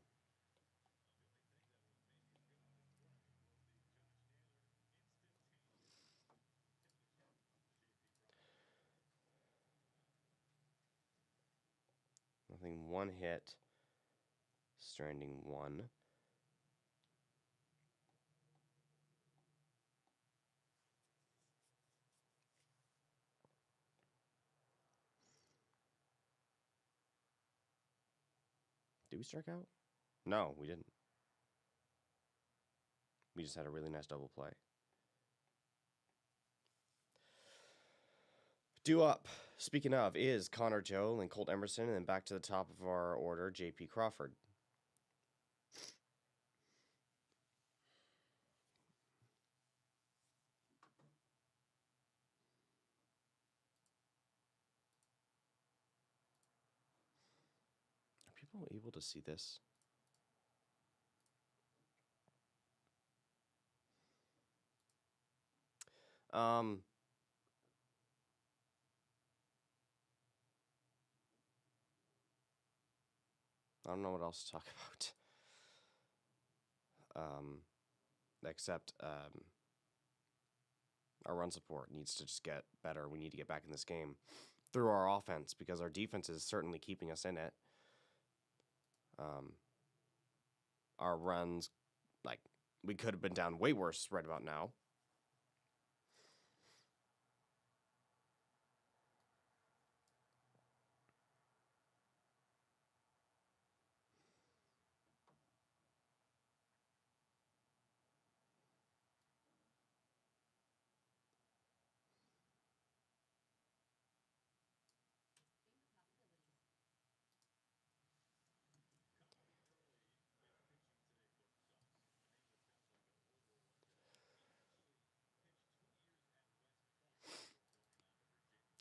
Nothing, 1 hit. Stranding 1. Did we strike out? No, we didn't. We just had a really nice double play. Due up, speaking of, is Connor Joe and Colt Emerson, and then back to the top of our order, J.P. Crawford. Are people able to see this? I don't know what else to talk about. Except our run support needs to just get better. We need to get back in this game through our offense because our defense is certainly keeping us in it. Our runs, like, we could have been down way worse right about now.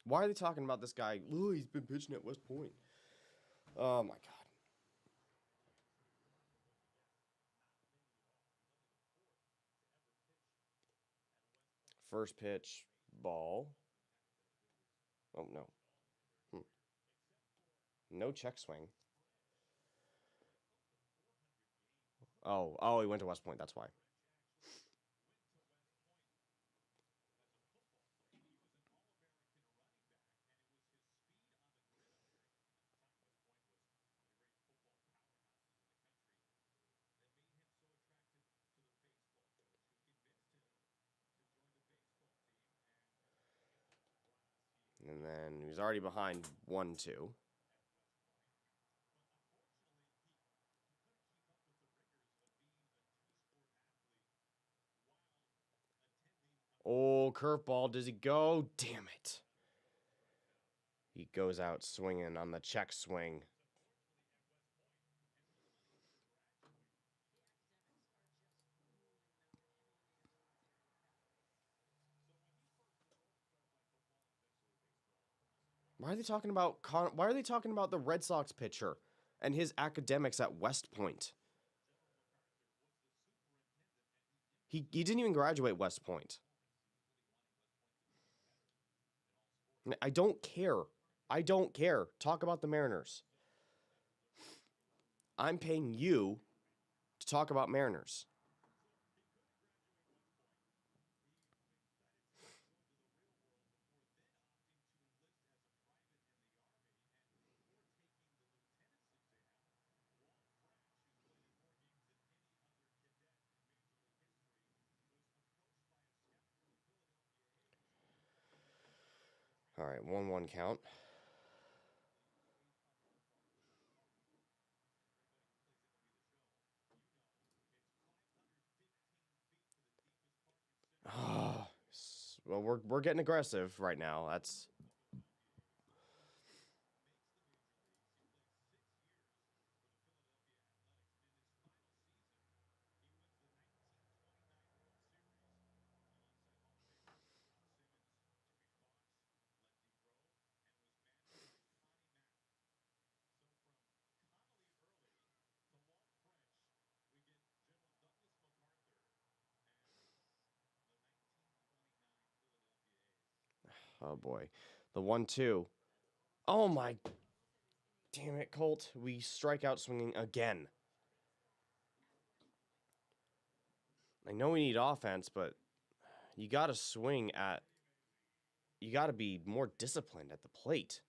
Why are they talking about this guy? Oh, he's been pitching at West Point. Oh, my God. First pitch, ball. Oh, no. No check swing. Oh, he went to West Point. That's why. And then he was already behind 1-2. Oh, curveball. Does he go? Damn it. He goes out swinging on the check swing. Why are they talking about why are they talking about the Red Sox pitcher and his academics at West Point? He didn't even graduate West Point. I don't care. I don't care. Talk about the Mariners. I'm paying you to talk about Mariners. All right, 1-1 count. Well, we're getting aggressive right now. That's Oh boy. The 1-2. Oh my. Damn it, Colt. We strike out swinging again. I know we need offense, but you got to swing at. You got to be more disciplined at the plate.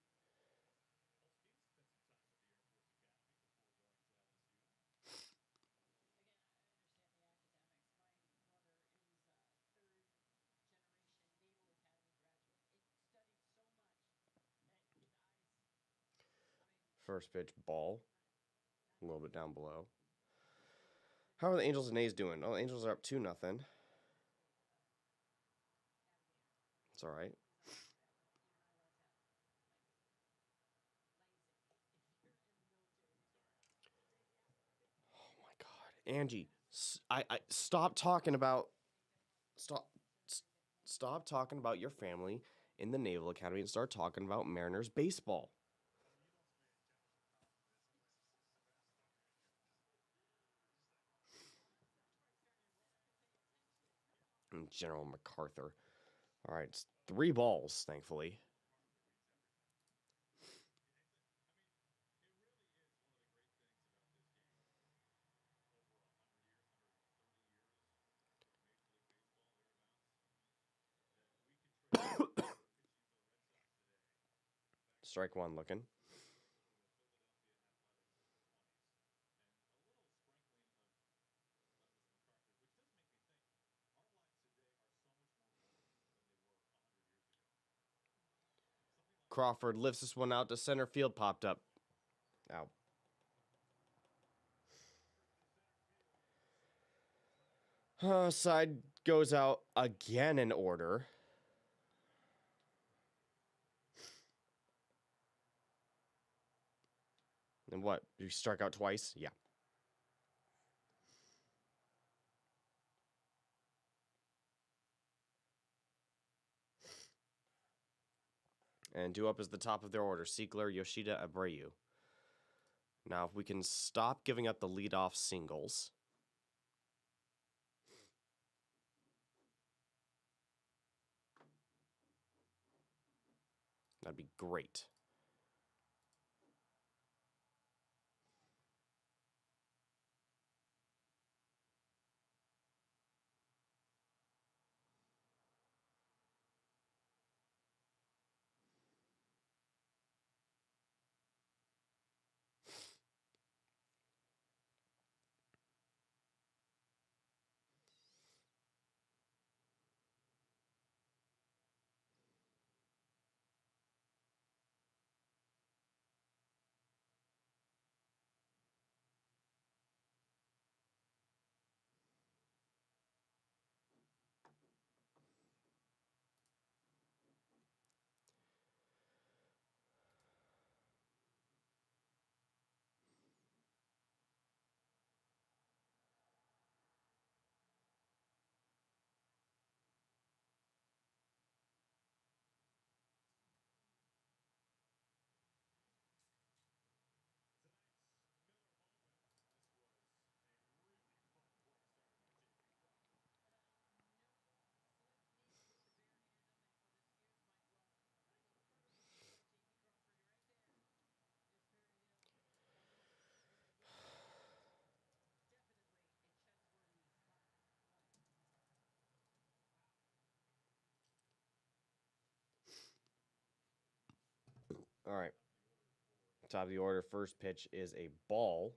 First pitch, ball. A little bit down below. How are the Angels and A's doing? Oh, the Angels are up 2-0. It's all right. Oh my God, Angie, I stop talking about stop talking about your family in the Naval Academy and start talking about Mariners baseball. And General MacArthur. All right, it's 3 balls, thankfully. Strike one looking. Crawford lifts this one out to center field, popped up. Out. Side goes out again in order. And what? You struck out twice? Yeah. And due up is the top of their order, Siegler, Yoshida, Abreu. Now, if we can stop giving up the leadoff singles. That'd be great. All right. Top of the order, first pitch is a ball.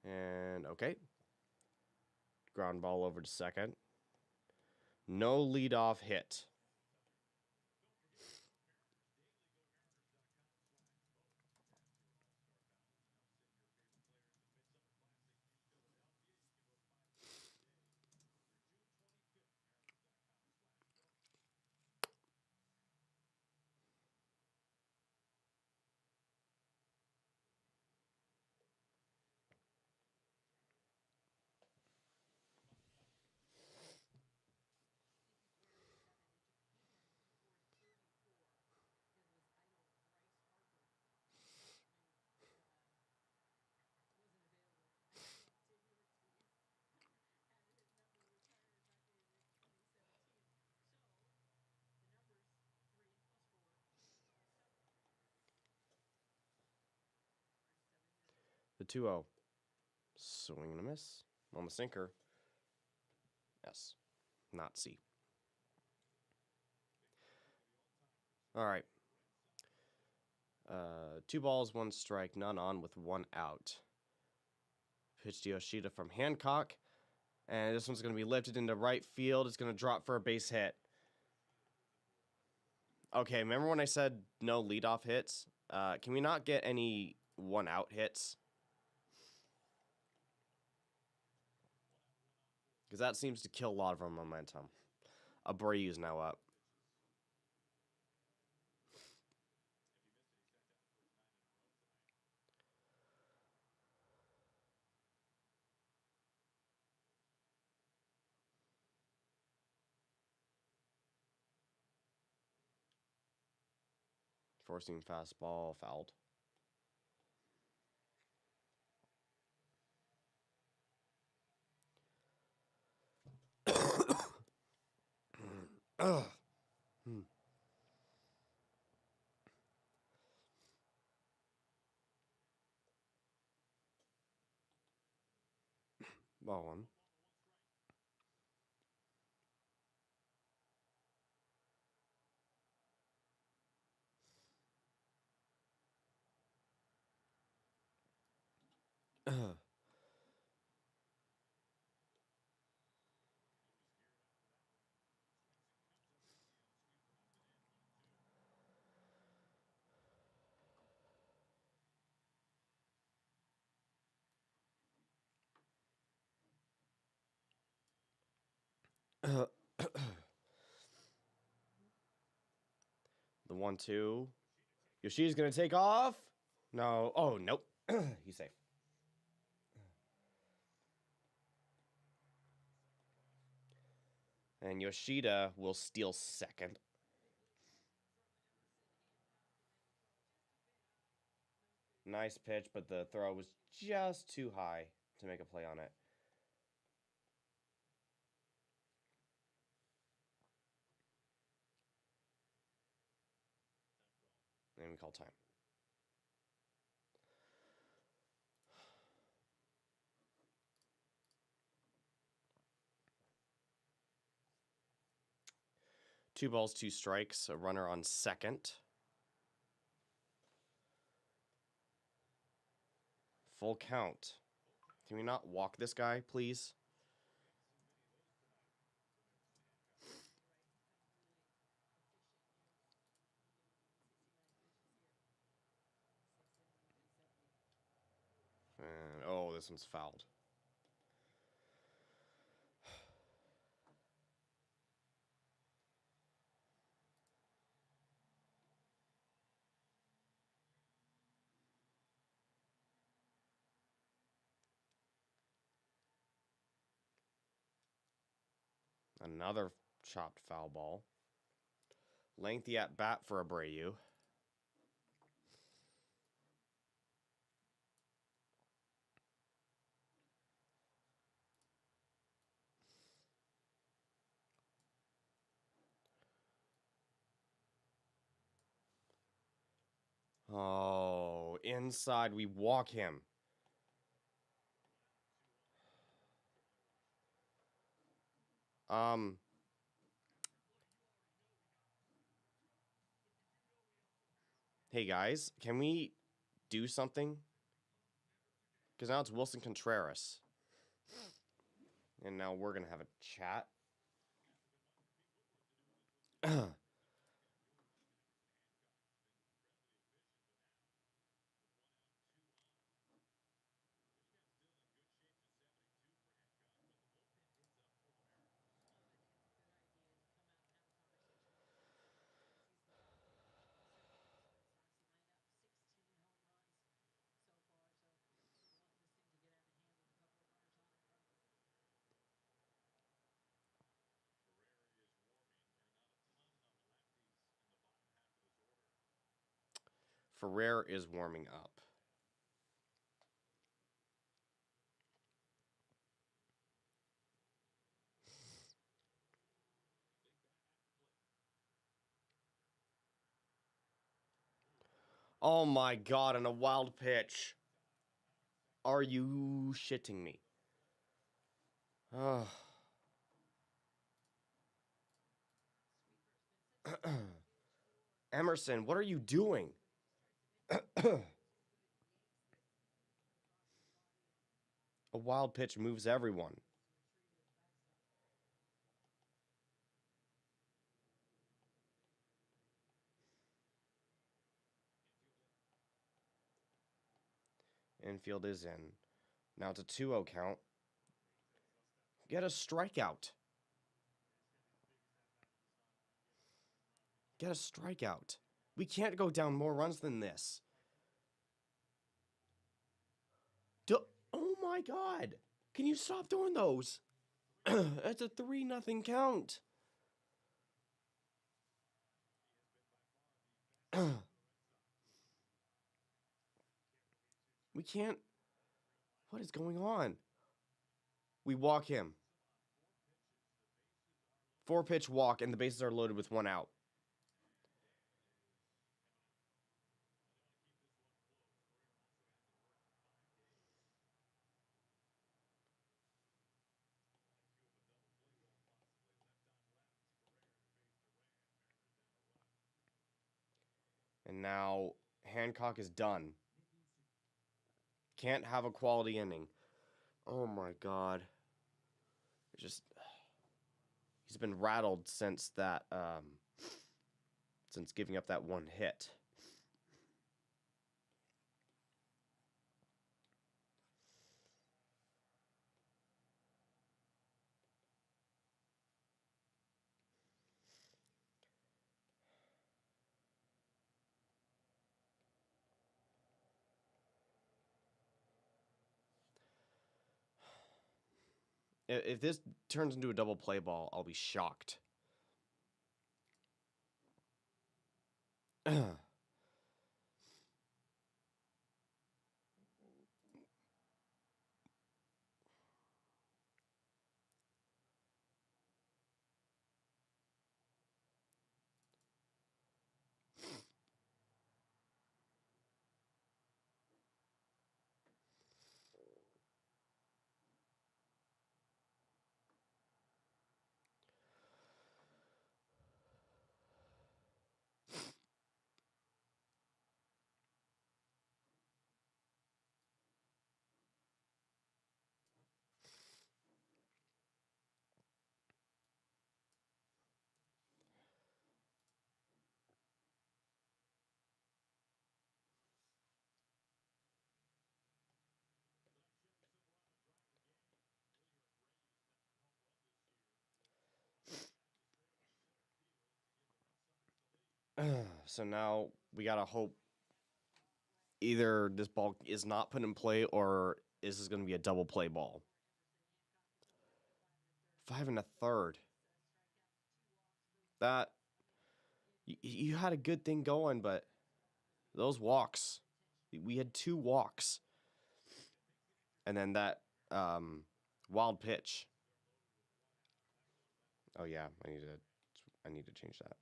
And okay. Ground ball over to second. No leadoff hit. The 2-0. Swing and a miss. On the sinker. S. Not C. All right. 2 balls, 1 strike, none on with 1 out. Pitch to Yoshida from Hancock. And this one's going to be lifted into right field. It's going to drop for a base hit. Okay, remember when I said no leadoff hits? Can we not get any 1-out hits? Because that seems to kill a lot of our momentum. Abreu's now up. Forcing fastball fouled. Ugh. Ball 1. The 1-2. Yoshida's going to take off. No. Oh, nope. He's safe. And Yoshida will steal second. Nice pitch, but the throw was just too high to make a play on it. And we call time. Two balls, 2 strikes. A runner on second. Full count. Can we not walk this guy, please? And, oh, this one's fouled. Another chopped foul ball. Lengthy at bat for Abreu. Oh, inside. We walk him. Hey, guys. Can we do something? Because now it's Wilson Contreras. And now we're going to have a chat. Ferrer is warming up. Oh my god, and a wild pitch. Are you shitting me? Oh. Emerson, what are you doing? A wild pitch moves everyone. Infield is in. Now it's a 2-0 count. Get a strikeout. Get a strikeout. We can't go down more runs than this. Oh my god. Can you stop doing those? That's a 3-0 count. We can't. What is going on? We walk him. 4-pitch walk, and the bases are loaded with 1 out. And now Hancock is done. Can't have a quality inning. Oh my god. He's been rattled since that since giving up that 1 hit. If this turns into a double play ball, I'll be shocked. So now we gotta hope either this ball is not put in play or this is going to be a double play ball. 5 1/3. That you had a good thing going, but those walks, we had 2 walks, and then that wild pitch. Oh yeah, I need to change that.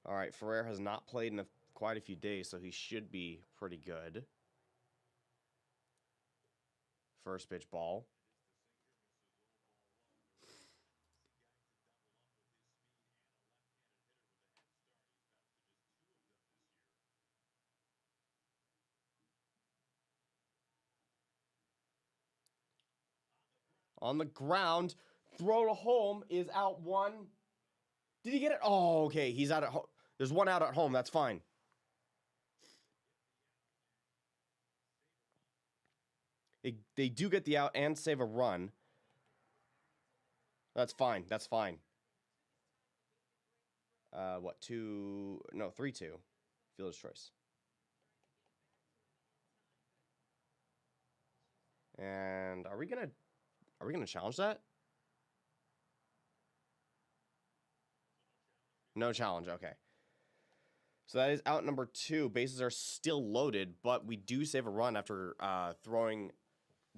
All right, Ferrer has not played in quite a few days, so he should be pretty good. First pitch ball. On the ground, throw to home is out 1. Did he get it? Oh, okay. He's out at home. There's 1 out at home. That's fine. They do get the out and save a run. That's fine. That's fine. What, 2? No, 3-2. Fielder's choice. And are we gonna challenge that? No challenge. Okay. So that is out number 2. Bases are still loaded, but we do save a run after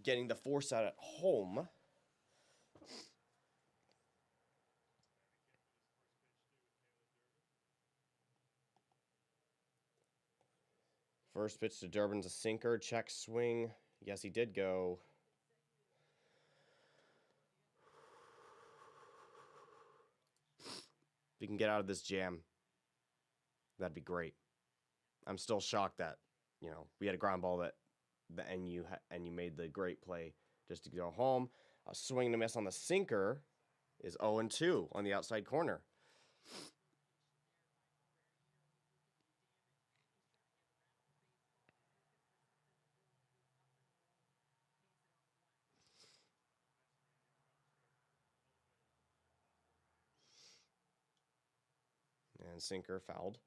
getting the force out at home. First pitch to Durbin's a sinker. Check swing. Yes, he did go. If he can get out of this jam, that'd be great. I'm still shocked that, we had a ground ball and you made the great play just to go home. A swing and a miss on the sinker is 0-2 on the outside corner. And sinker fouled.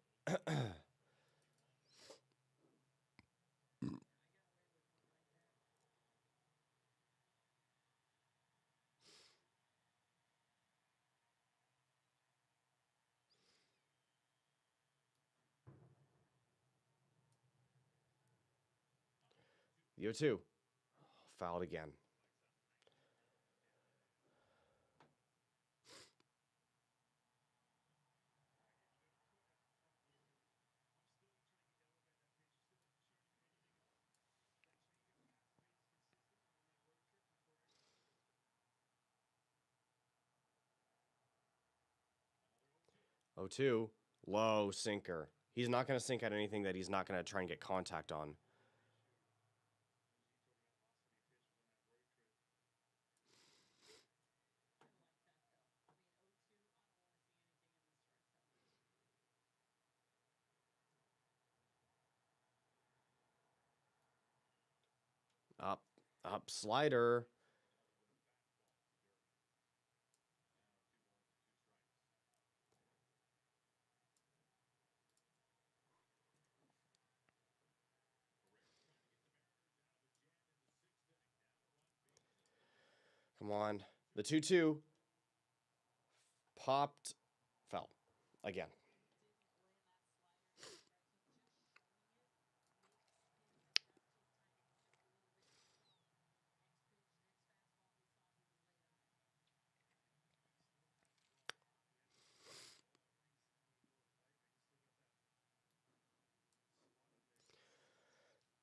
0-2. Fouled again. Oh, 2. Low sinker. He's not going to sink at anything that he's not going to try and get contact on. Up slider. Come on. The 2-2 popped, fell again.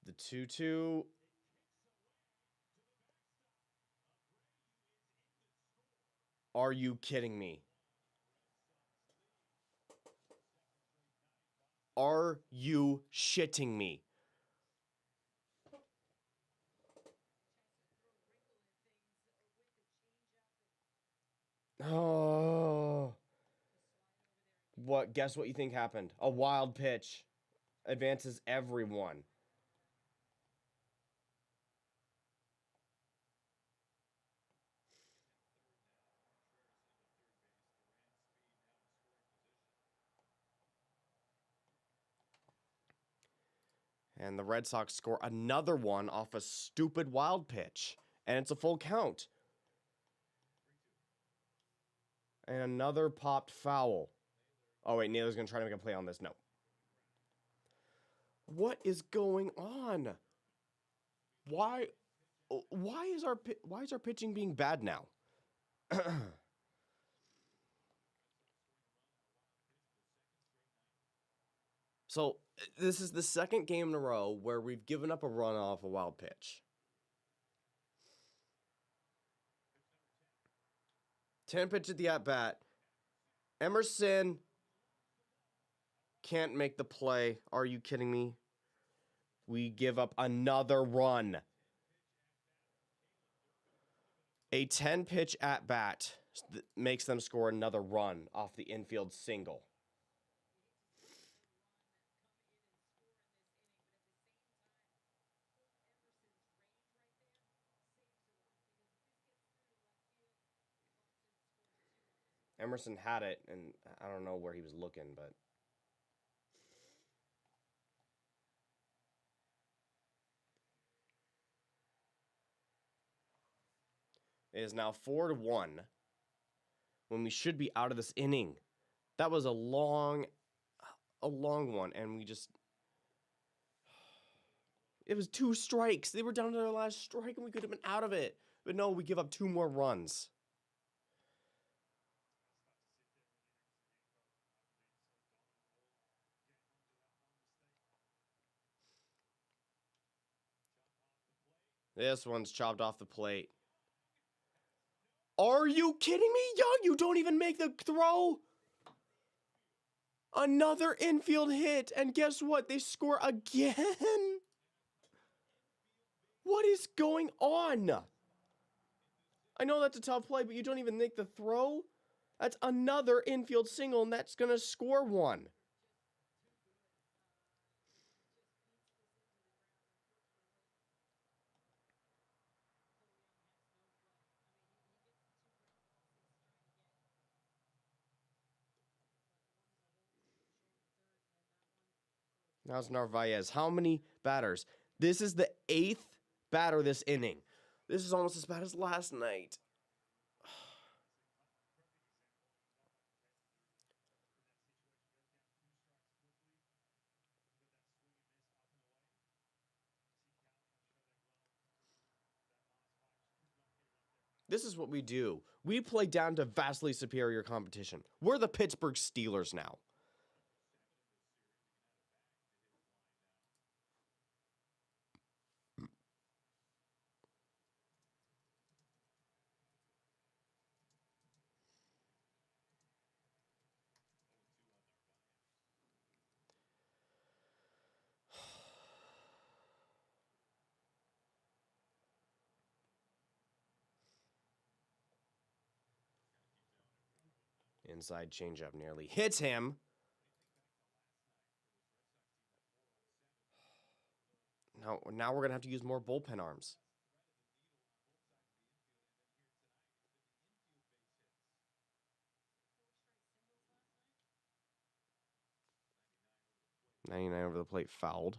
The 2-2. Are you kidding me? Are you shitting me? Oh. What? Guess what you think happened? A wild pitch. Advances everyone. And the Red Sox score another one off a stupid wild pitch. And it's a full count. And another popped foul. Oh, wait, Naylor's going to try to make a play on this. No. What is going on? Why is our pitching being bad now? So, this is the second game in a row where we've given up a run off a wild pitch. 10 pitch at the at-bat. Emerson can't make the play. Are you kidding me? We give up another run. A 10 pitch at-bat makes them score another run off the infield single. Emerson had it, and I don't know where he was looking, but it is now 4-1 when we should be out of this inning. That was a long one, and we just... It was 2 strikes. They were down to their last strike, and we could have been out of it. But no, we give up 2 more runs. This one's chopped off the plate. Are you kidding me, Young? You don't even make the throw? Another infield hit, and guess what? They score again? What is going on? I know that's a tough play, but you don't even make the throw? That's another infield single, and that's going to score one. Now it's Narvaez. How many batters? This is the 8th batter this inning. This is almost as bad as last night. This is what we do. We play down to vastly superior competition. We're the Pittsburgh Steelers now. Inside changeup nearly hits him. Now we're going to have to use more bullpen arms. .99 over the plate, fouled.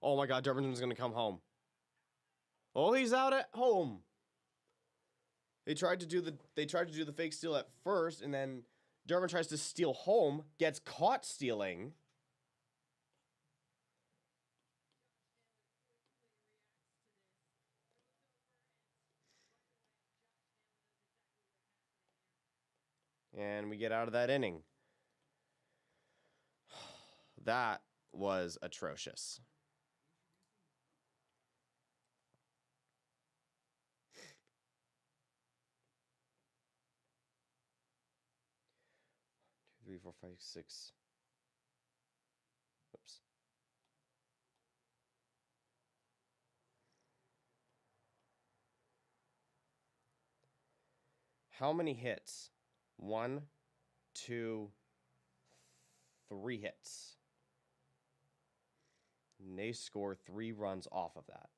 Oh my God, Dervinson's going to come home. Oh, he's out at home. They tried to do the fake steal at first, and then Dervin tries to steal home, gets caught stealing. And we get out of that inning. That was atrocious. Two, three, four, five, six. Oops. How many hits? 1, 2, 3 hits. And they score 3 runs off of that.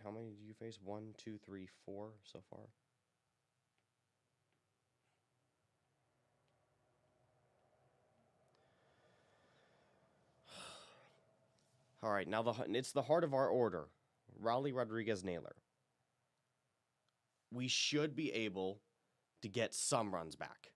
How many do you face? 1, 2, 3, 4 so far? All right, now it's the heart of our order. Raleigh, Rodriguez, Naylor. We should be able to get some runs back.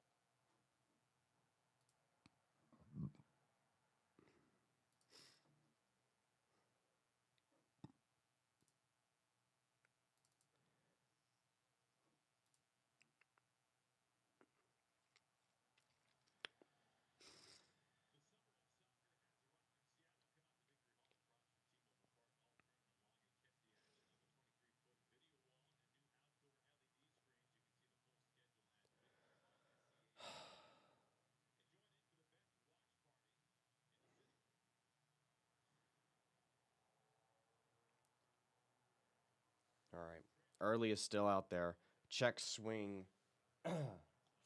All right. Early is still out there. Check swing.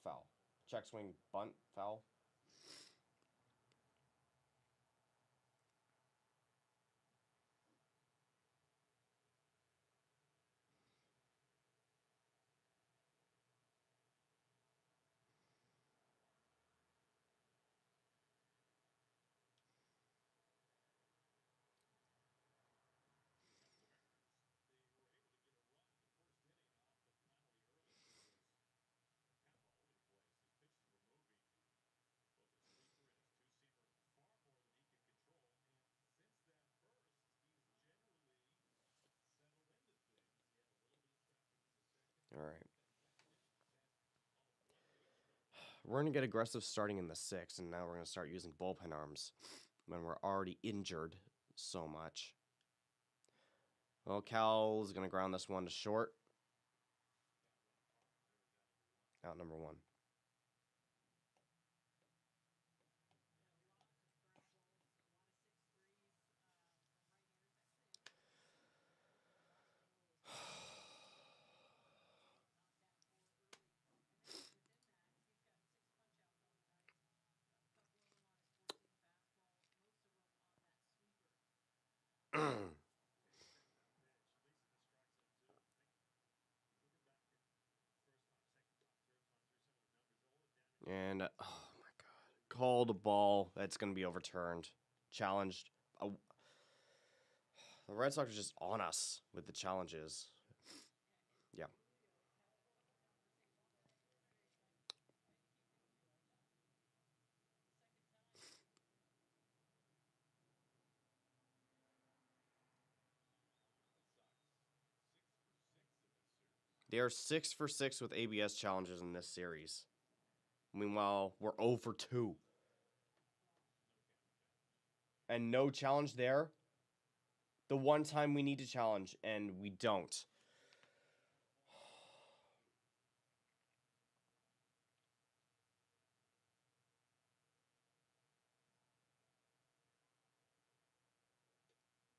Foul. Check swing bunt foul. All right. We're going to get aggressive starting in the 6th, and now we're going to start using bullpen arms when we're already injured so much. Well, Cal's going to ground this one to short. Out number 1. And, oh my God. Called a ball. That's going to be overturned. Challenged. The Red Sox are just on us with the challenges. Yeah. They are 6 for 6 with ABS challenges in this series. Meanwhile, we're 0 for 2. And no challenge there. The one time we need to challenge, and we don't.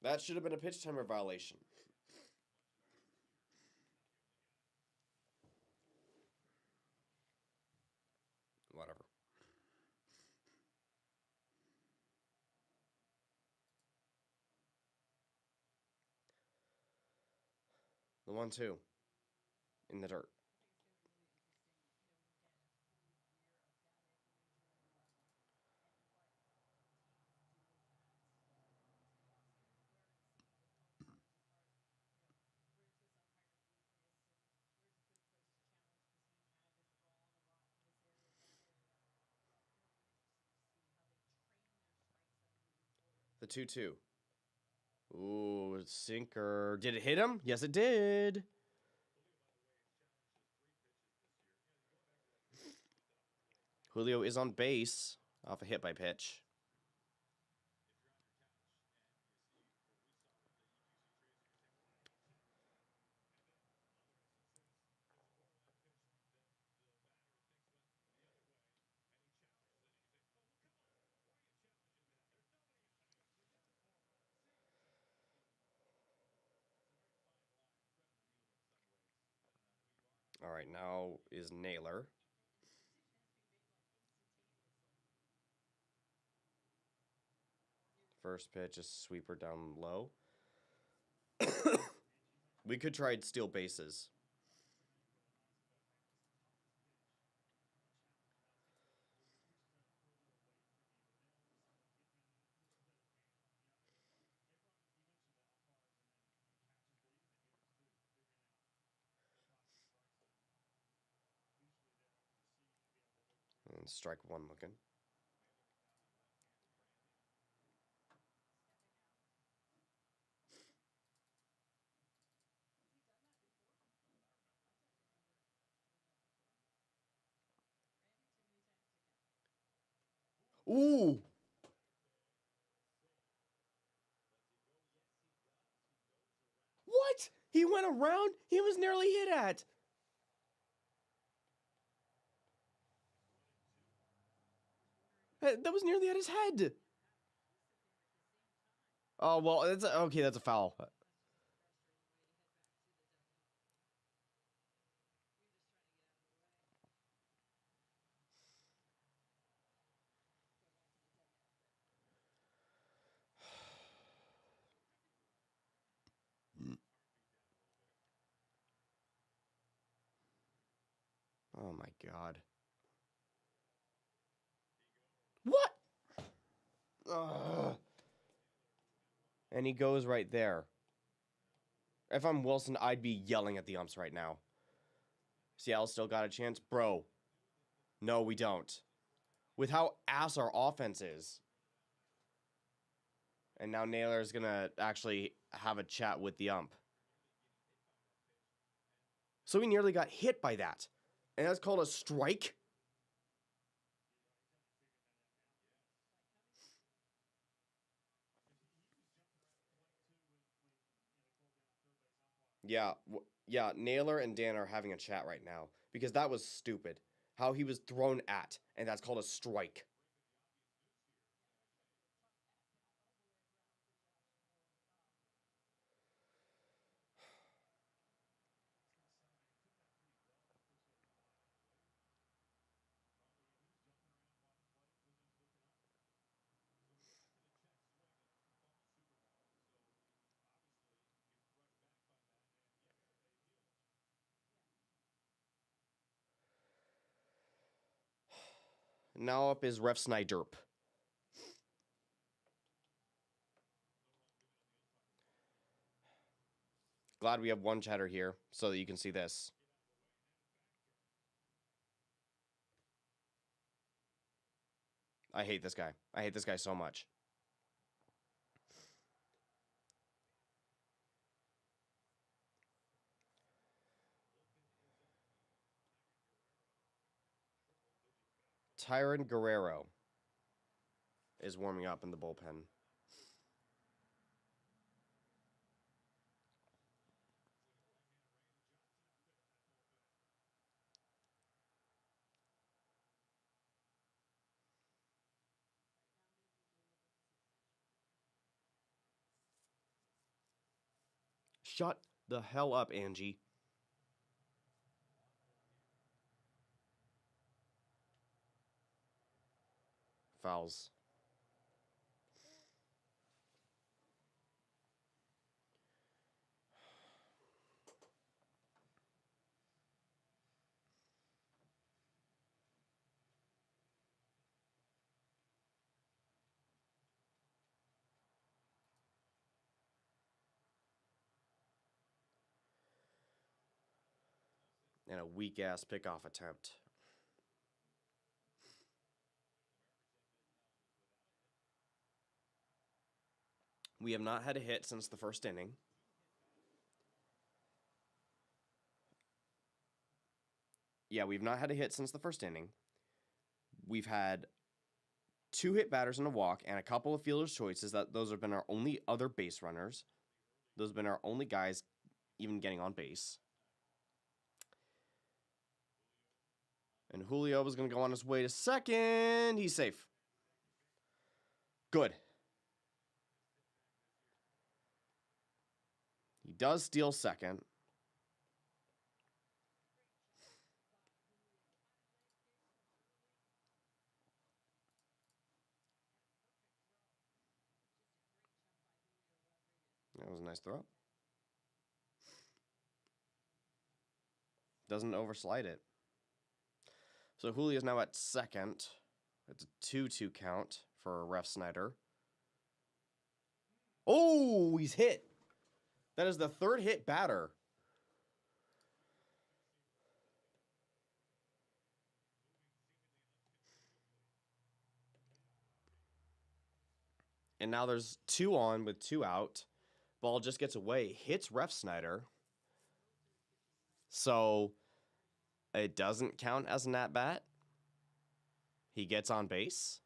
That should have been a pitch timer violation. Whatever. The 1-2. In the dirt. The 2-2. Ooh, sinker. Did it hit him? Yes, it did. Julio is on base off a hit by pitch. All right, now is Naylor. First pitch is sweeper down low. We could try to steal bases. And strike 1 looking. Ooh! What? He went around? He was nearly hit at. That was nearly at his head. Oh, well, that's a foul. Oh my god. What? Ugh. And he goes right there. If I'm Wilson, I'd be yelling at the umps right now. Seattle still got a chance? Bro. No, we don't. With how ass our offense is. And now Naylor's going to actually have a chat with the ump. So he nearly got hit by that. And that's called a strike? Yeah, yeah, Naylor and Dan are having a chat right now. Because that was stupid. How he was thrown at. And that's called a strike. Now up is Ref Snyderp. Glad we have one chatter here so that you can see this. I hate this guy. I hate this guy so much. Tyron Guerrero is warming up in the bullpen. Shut the hell up, Angie. Fouls. And a weak-ass pickoff attempt. We have not had a hit since the first inning. Yeah, we've not had a hit since the first inning. We've had 2 hit batters and a walk and a couple of fielder's choices. Those have been our only other base runners. Those have been our only guys even getting on base. And Julio was going to go on his way to second. He's safe. Good. He does steal second. That was a nice throw. Doesn't overslide it. So Julio's now at second. It's a 2-2 count for Ref Snyder. Oh, he's hit. That is the third hit batter. And now there's 2 on with 2 out. Ball just gets away, hits Ref Snyder. So it doesn't count as an at-bat. He gets on base.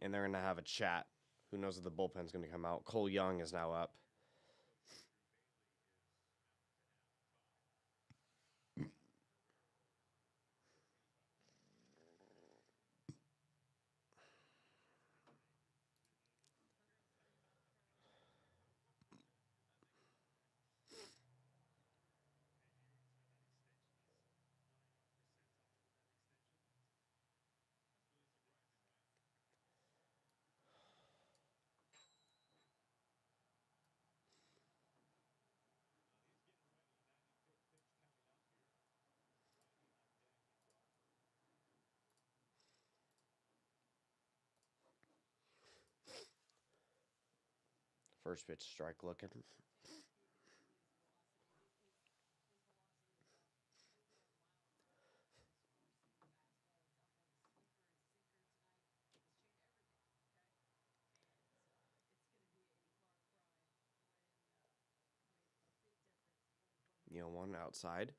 And they're going to have a chat. Who knows if the bullpen's going to come out. Cole Young is now up. First pitch strike looking. One outside.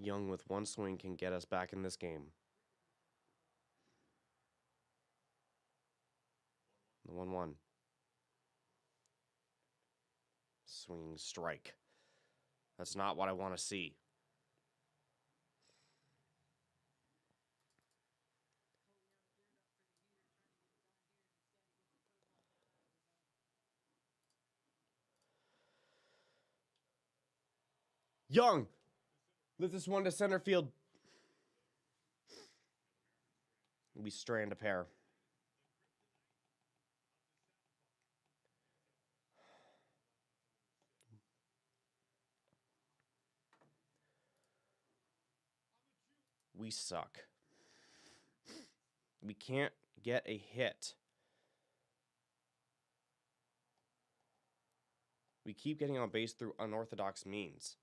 Young with one swing can get us back in this game. The 1-1. Swing strike. That's not what I want to see. Young! Lift this one to center field. We strand a pair. We suck. We can't get a hit. We keep getting on base through unorthodox means.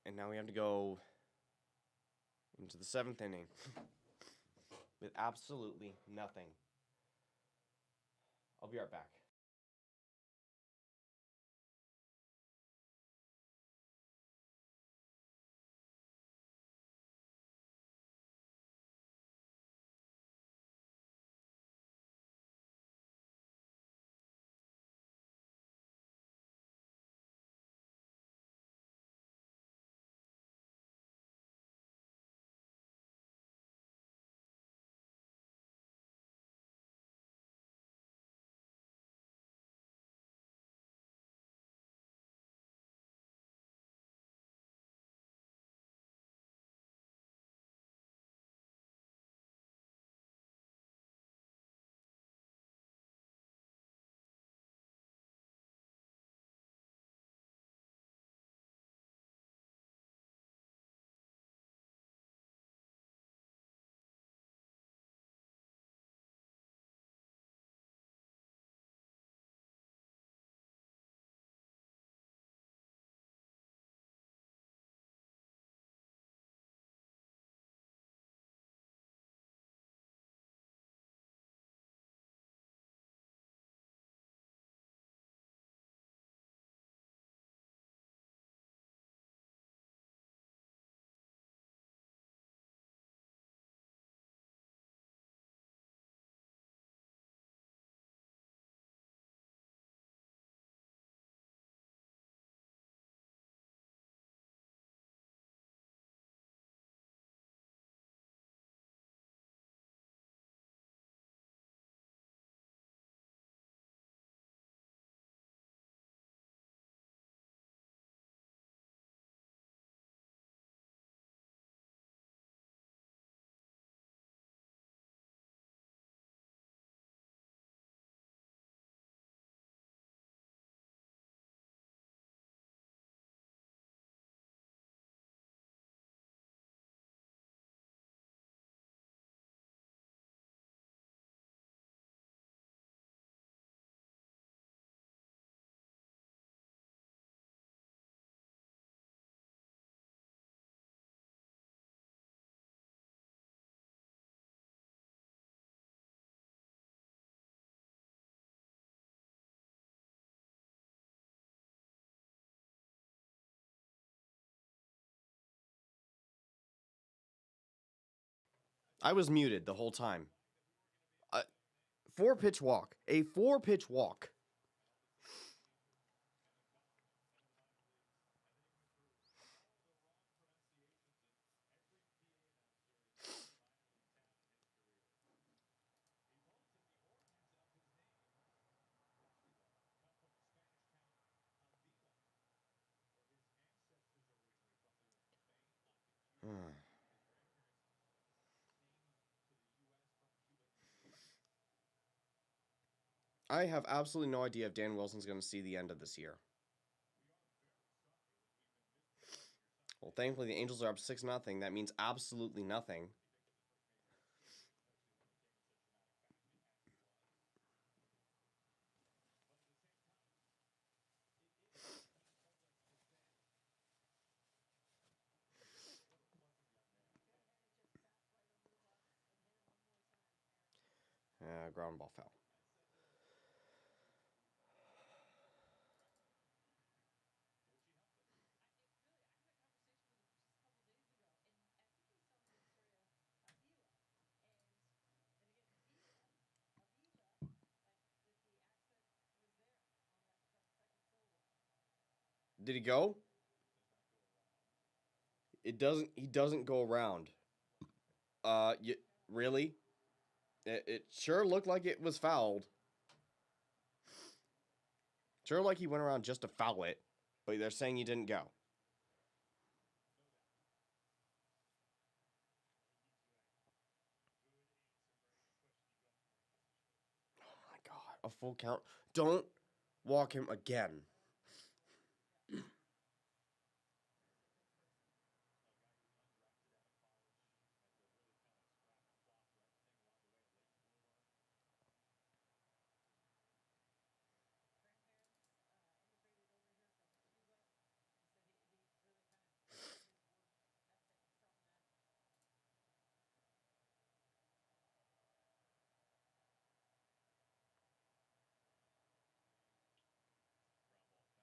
And now we have to go into the 7th inning with absolutely nothing. I'll be right back. I was muted the whole time. 4-pitch walk. A 4-pitch walk. I have absolutely no idea if Dan Wilson's going to see the end of this year. Well, thankfully the Angels are up 6-0. That means absolutely nothing. Ground ball foul. Did he go? It doesn't. He doesn't go around. You really? It sure looked like it was fouled. Sure, like he went around just to foul it, but they're saying he didn't go. Oh my god, a full count. Don't walk him again.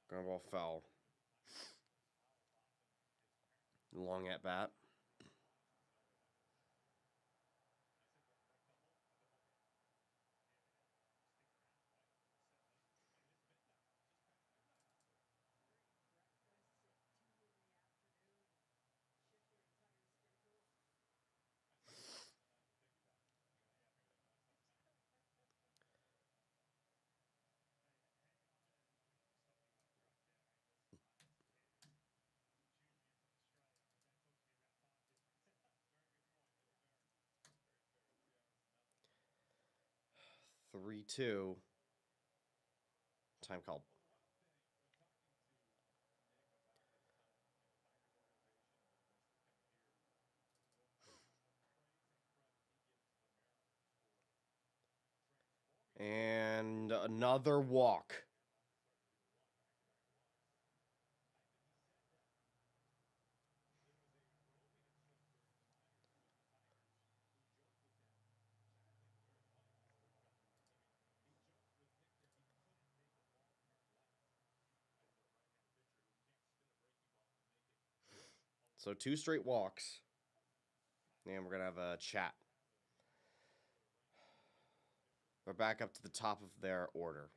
Ground ball foul. Long at bat. Three, two. Time called. And another walk. So 2 straight walks. And we're going to have a chat. We're back up to the top of their order.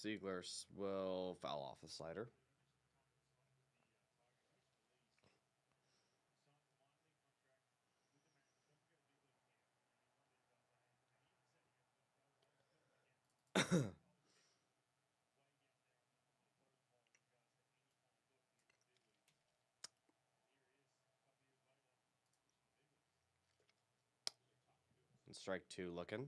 Siegler will foul off the slider. And strike 2 looking.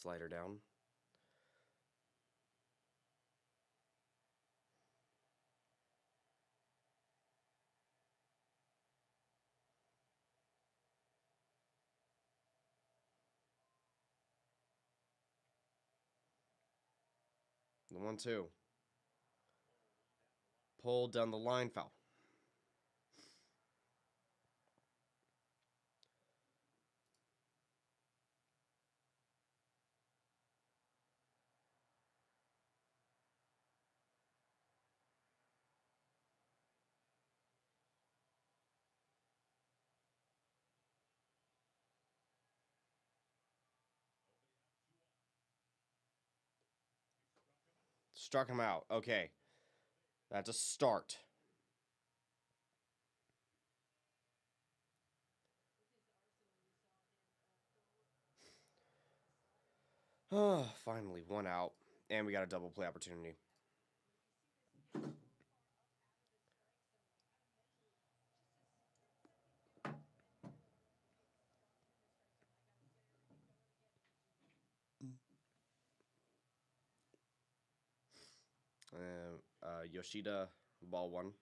slider down. The 1-2. Pull down the line, foul. Struck him out. Okay. That's a start. Finally, one out. And we got a double play opportunity. Yoshida, ball one.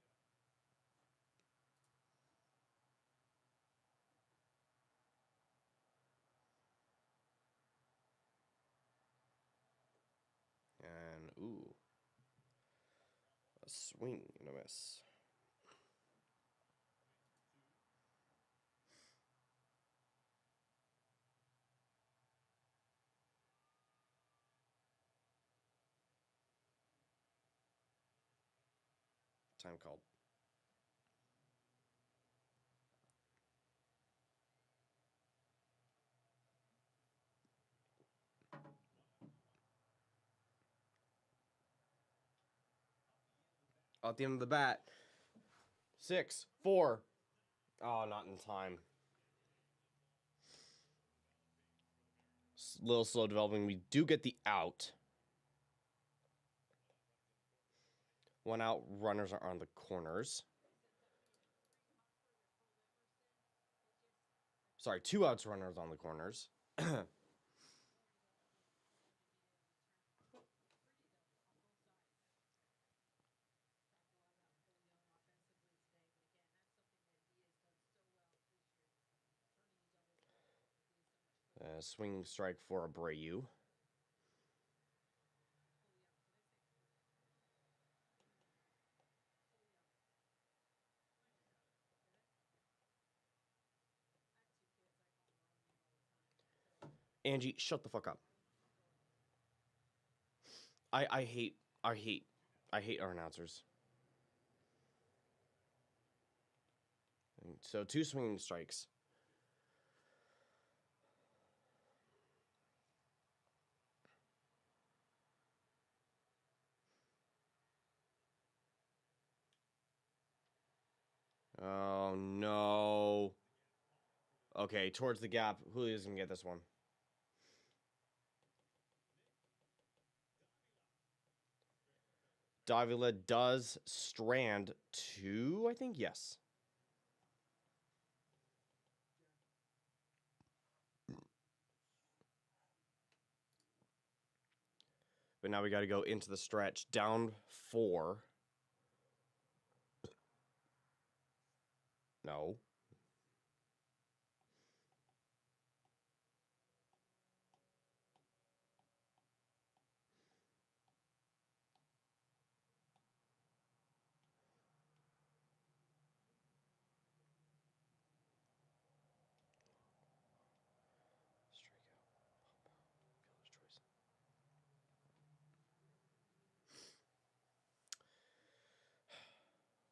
And, ooh. A swing and a miss. Time called. At the end of the bat. 6-4. Oh, not in time. Little slow developing. We do get the out. One out. Runners are on the corners. Sorry, 2 outs. Runners on the corners. Swing strike for Abreu. Angie, shut the fuck up. I hate our announcers. So 2 swinging strikes. Oh no. Okay, towards the gap. Julio's gonna get this one. Davila does strand 2, I think. Yes. But now we got to go into the stretch. Down 4. No.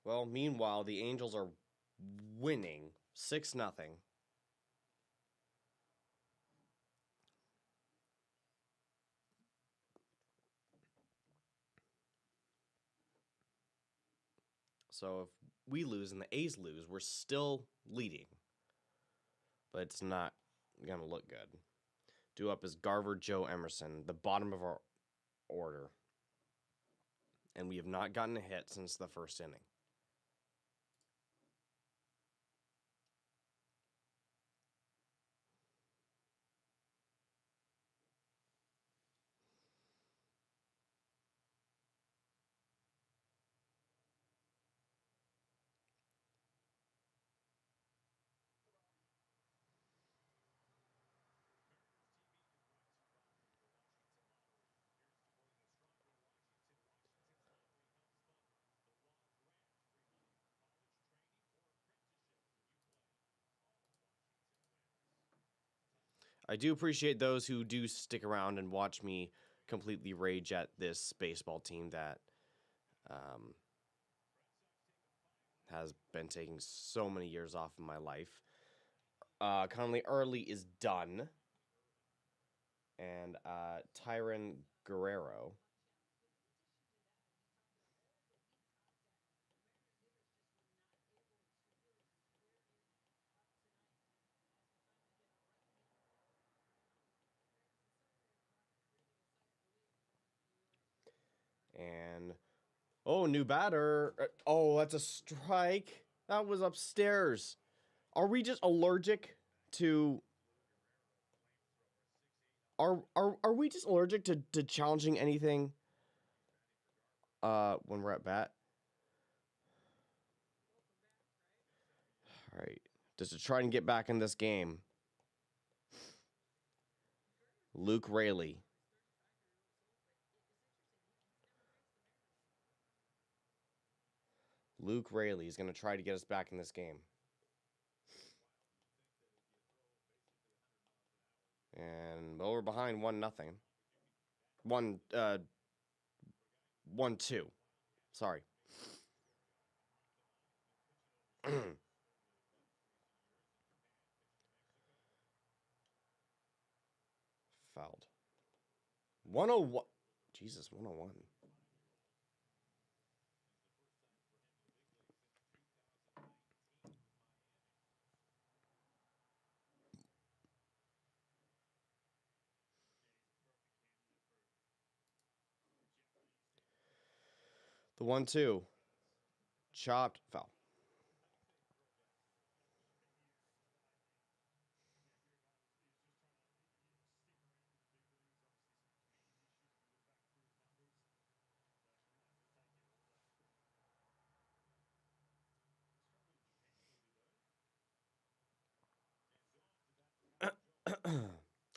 Well, meanwhile, the Angels are winning 6-0. So if we lose and the A's lose, we're still leading. But it's not going to look good. Due up is Garver, Joe Emerson, the bottom of our order. And we have not gotten a hit since the first inning. I do appreciate those who do stick around and watch me completely rage at this baseball team that um, has been taking so many years off of my life. Conley Early is done. And Tyron Guerrero. And oh, new batter. Oh, that's a strike. That was upstairs. Are we just allergic to are we just allergic to challenging anything when we're at bat? All right. Just to try and get back in this game. Luke Raley. Luke Raley is going to try to get us back in this game. And well, we're behind 1-0. 1-2. Sorry. Fouled. 101. Jesus, 101. The 1-2. Chopped. Foul.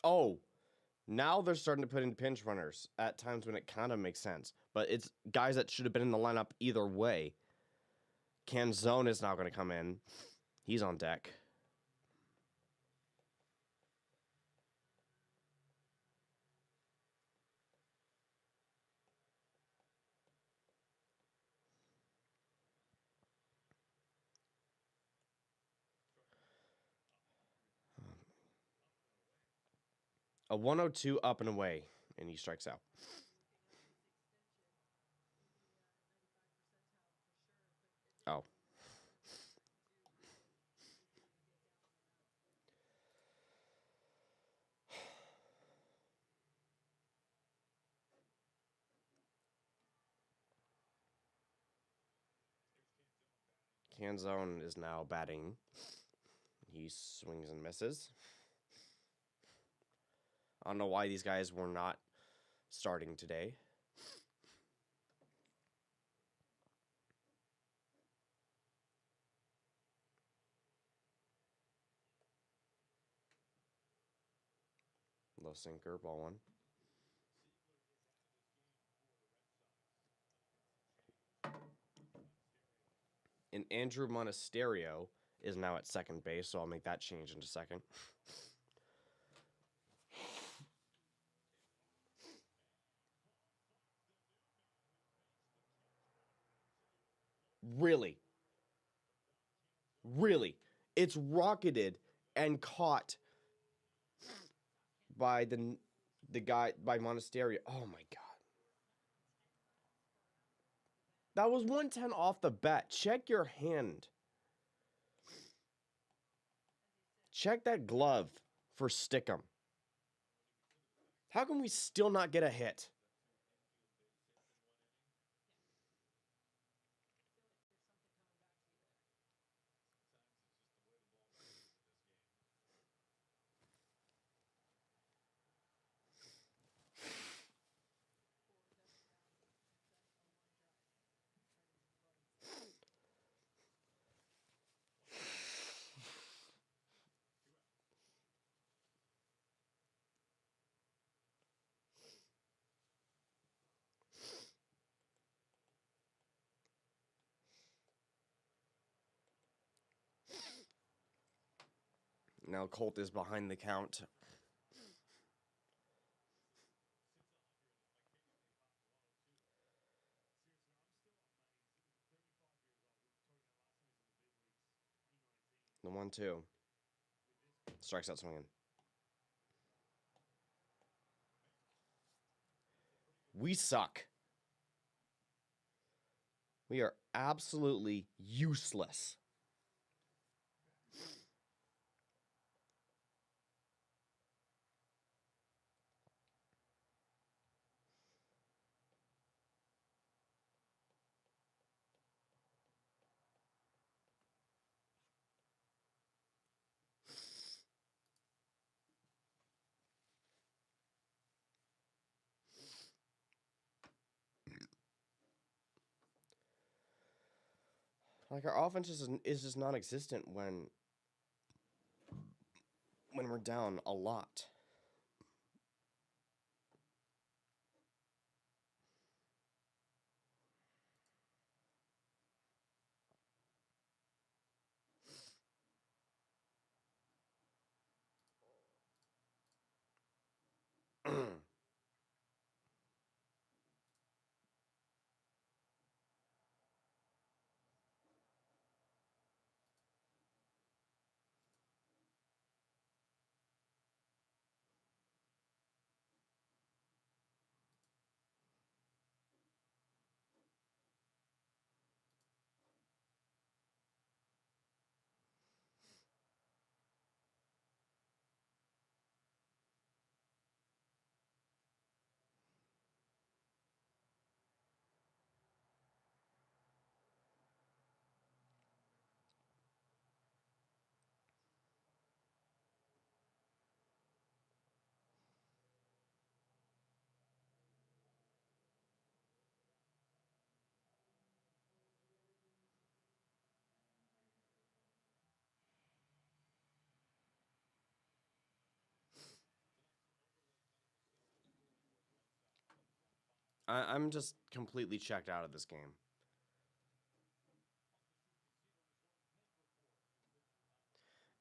Oh, now they're starting to put in pinch runners at times when it kind of makes sense. But it's guys that should have been in the lineup either way. Canzone is now going to come in. He's on deck. A 102 up and away, and he strikes out. Oh. Canzone is now batting. He swings and misses. I don't know why these guys were not starting today. Low sinker, ball one. And Andrew Monasterio is now at second base, so I'll make that change in a second. Really? Really? It's rocketed and caught by the guy, by Monasterio. Oh my god. That was 110 off the bat. Check your hand. Check that glove for Stickum. How can we still not get a hit? Now Colt is behind the count The 1-2. Strikes out swinging. We suck. We are absolutely useless. Like our offense is just non-existent when we're down a lot. I'm just completely checked out of this game.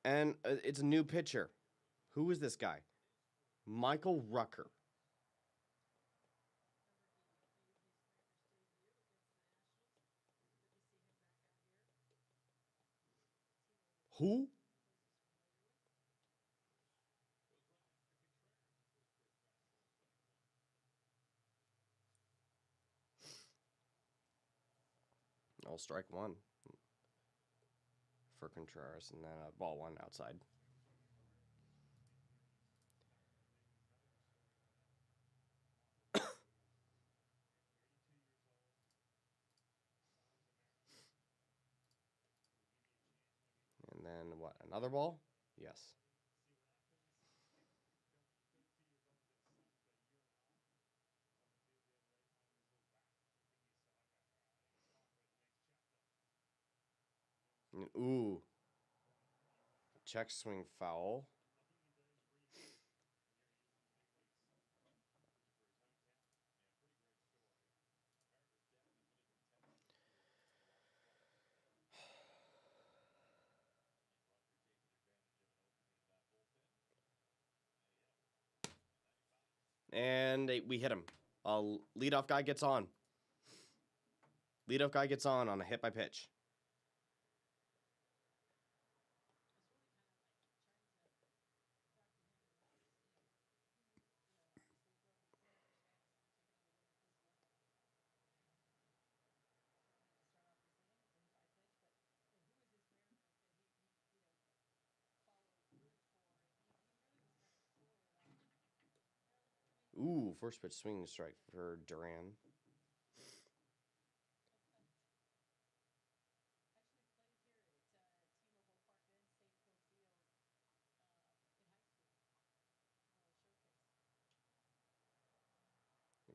And it's a new pitcher. Who is this guy? Michael Rucker. Who? I'll strike one for Contreras, and then ball one outside. And then what? Another ball? Yes. Ooh. Check swing foul. And we hit him. Leadoff guy gets on. Leadoff guy gets on a hit by pitch. Ooh, first pitch swing strike for Duran.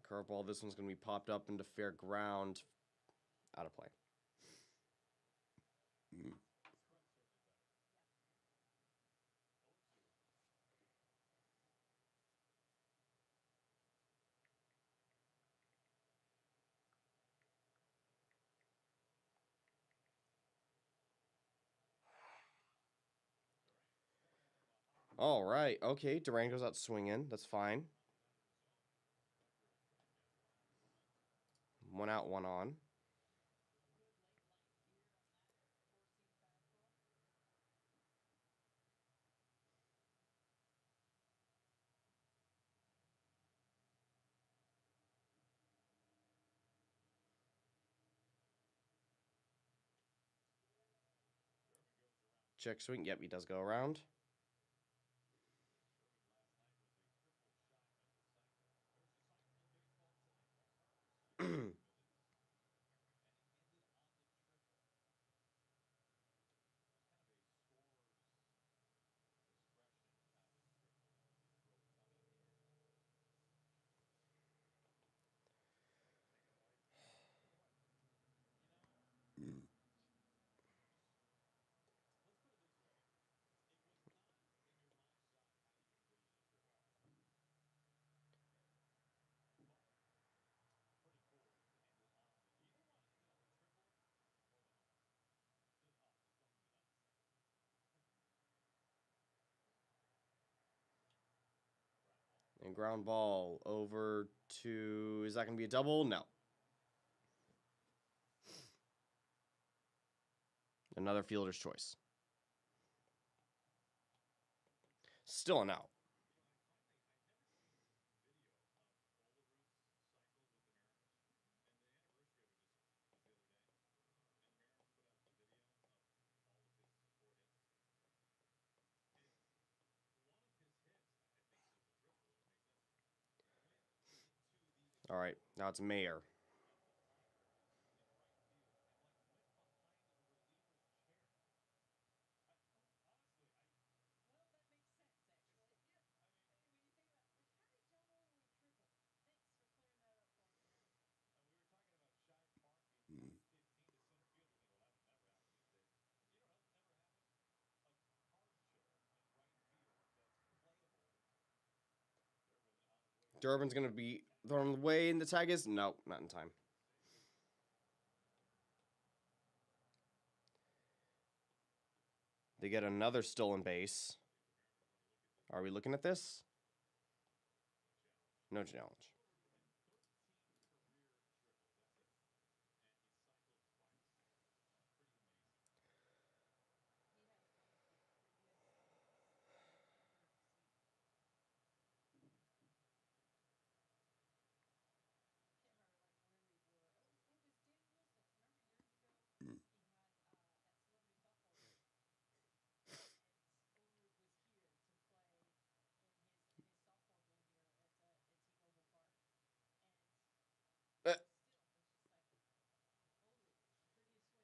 Curveball. This one's going to be popped up into fair ground. Out of play. All right. Okay. Duran goes out swinging. That's fine. One out, one on. Check swing. Yep, he does go around. And ground ball over to. Is that going to be a double? No. Another fielder's choice. Still an out. All right, now it's Mayer. Durbin's going to be thrown away, and the tag is no, not in time. They get another stolen base. Are we looking at this? No challenge. Uh,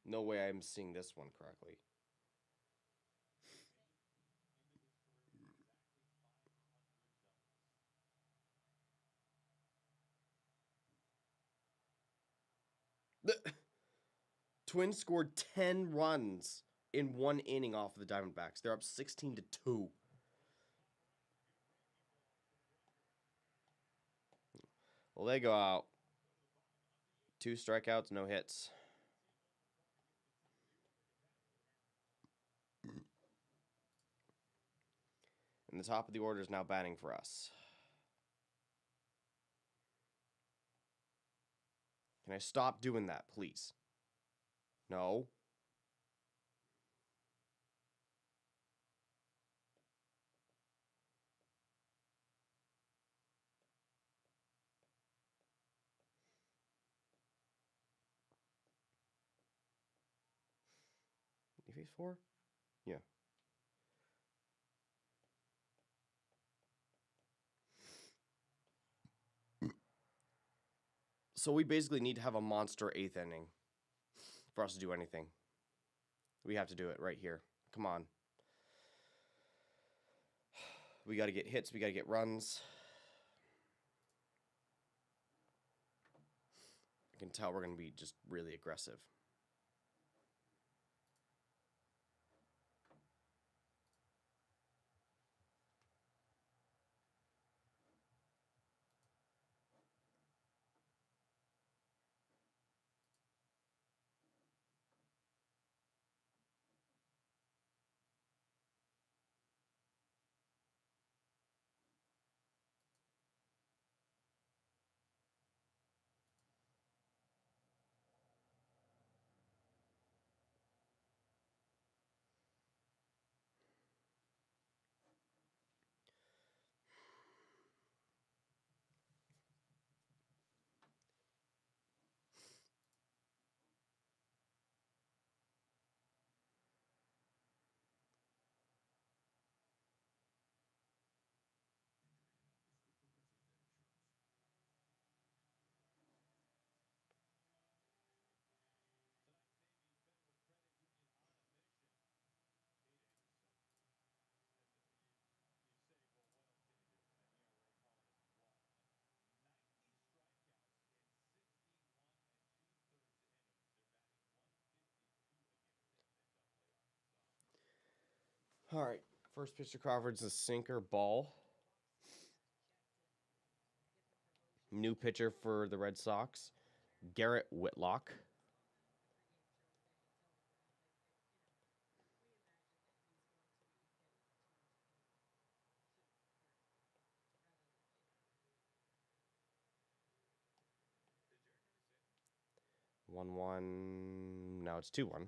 no way I'm seeing this one correctly. The Twins scored 10 runs in one inning off of the Diamondbacks. They're up 16-2. Well, they go out. 2 strikeouts, no hits. And the top of the order is now batting for us. Can I stop doing that, please? No. You face 4? Yeah. So we basically need to have a monster 8th inning for us to do anything. We have to do it right here. Come on. We got to get hits. We got to get runs. I can tell we're going to be just really aggressive. All right. First pitch to Crawford's a sinker ball. New pitcher for the Red Sox, Garrett Whitlock. One. Now it's 2-1.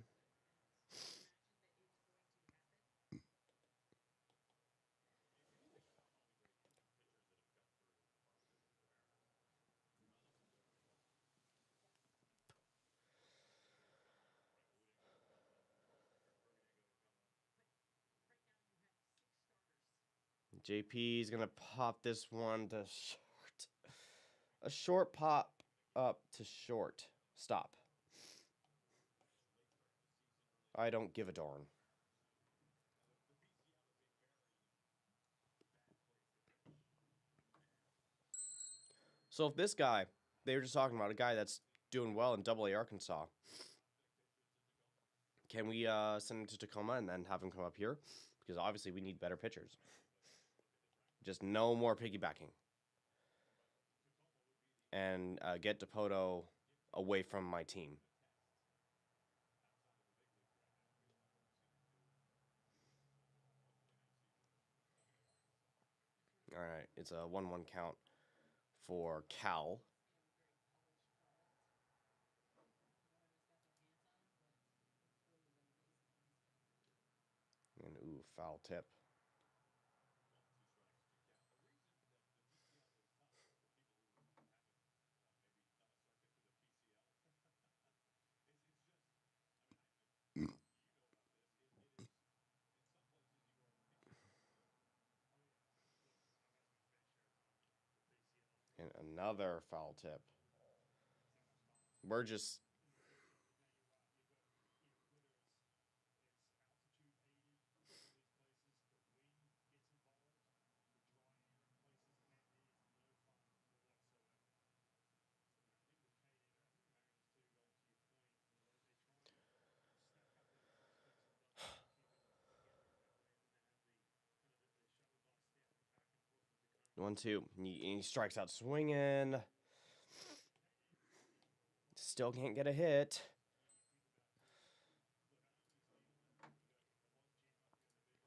JP's gonna pop this one to short. A short pop up to short. Stop. I don't give a darn. So if this guy, they were just talking about a guy that's doing well in Double A Arkansas, can we send him to Tacoma and then have him come up here? Because obviously we need better pitchers. Just no more piggybacking. And get Dipoto away from my team. All right, it's a 1-1 count for Cal. And ooh, foul tip. And another foul tip. We're just one, two. He strikes out swinging. Still can't get a hit.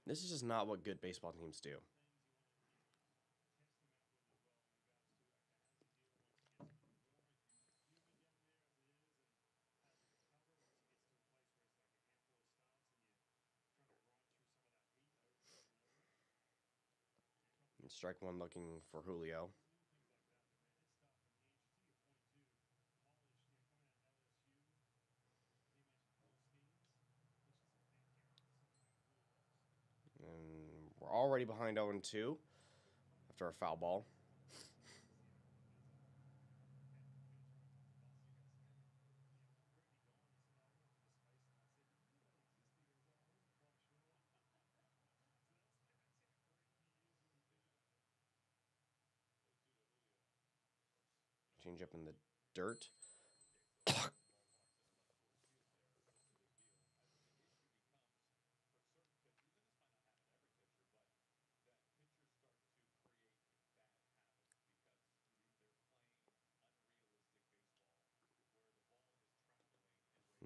This is just not what good baseball teams do. And strike one looking for Julio. And we're already behind 0-2 after a foul ball. Change up in the dirt.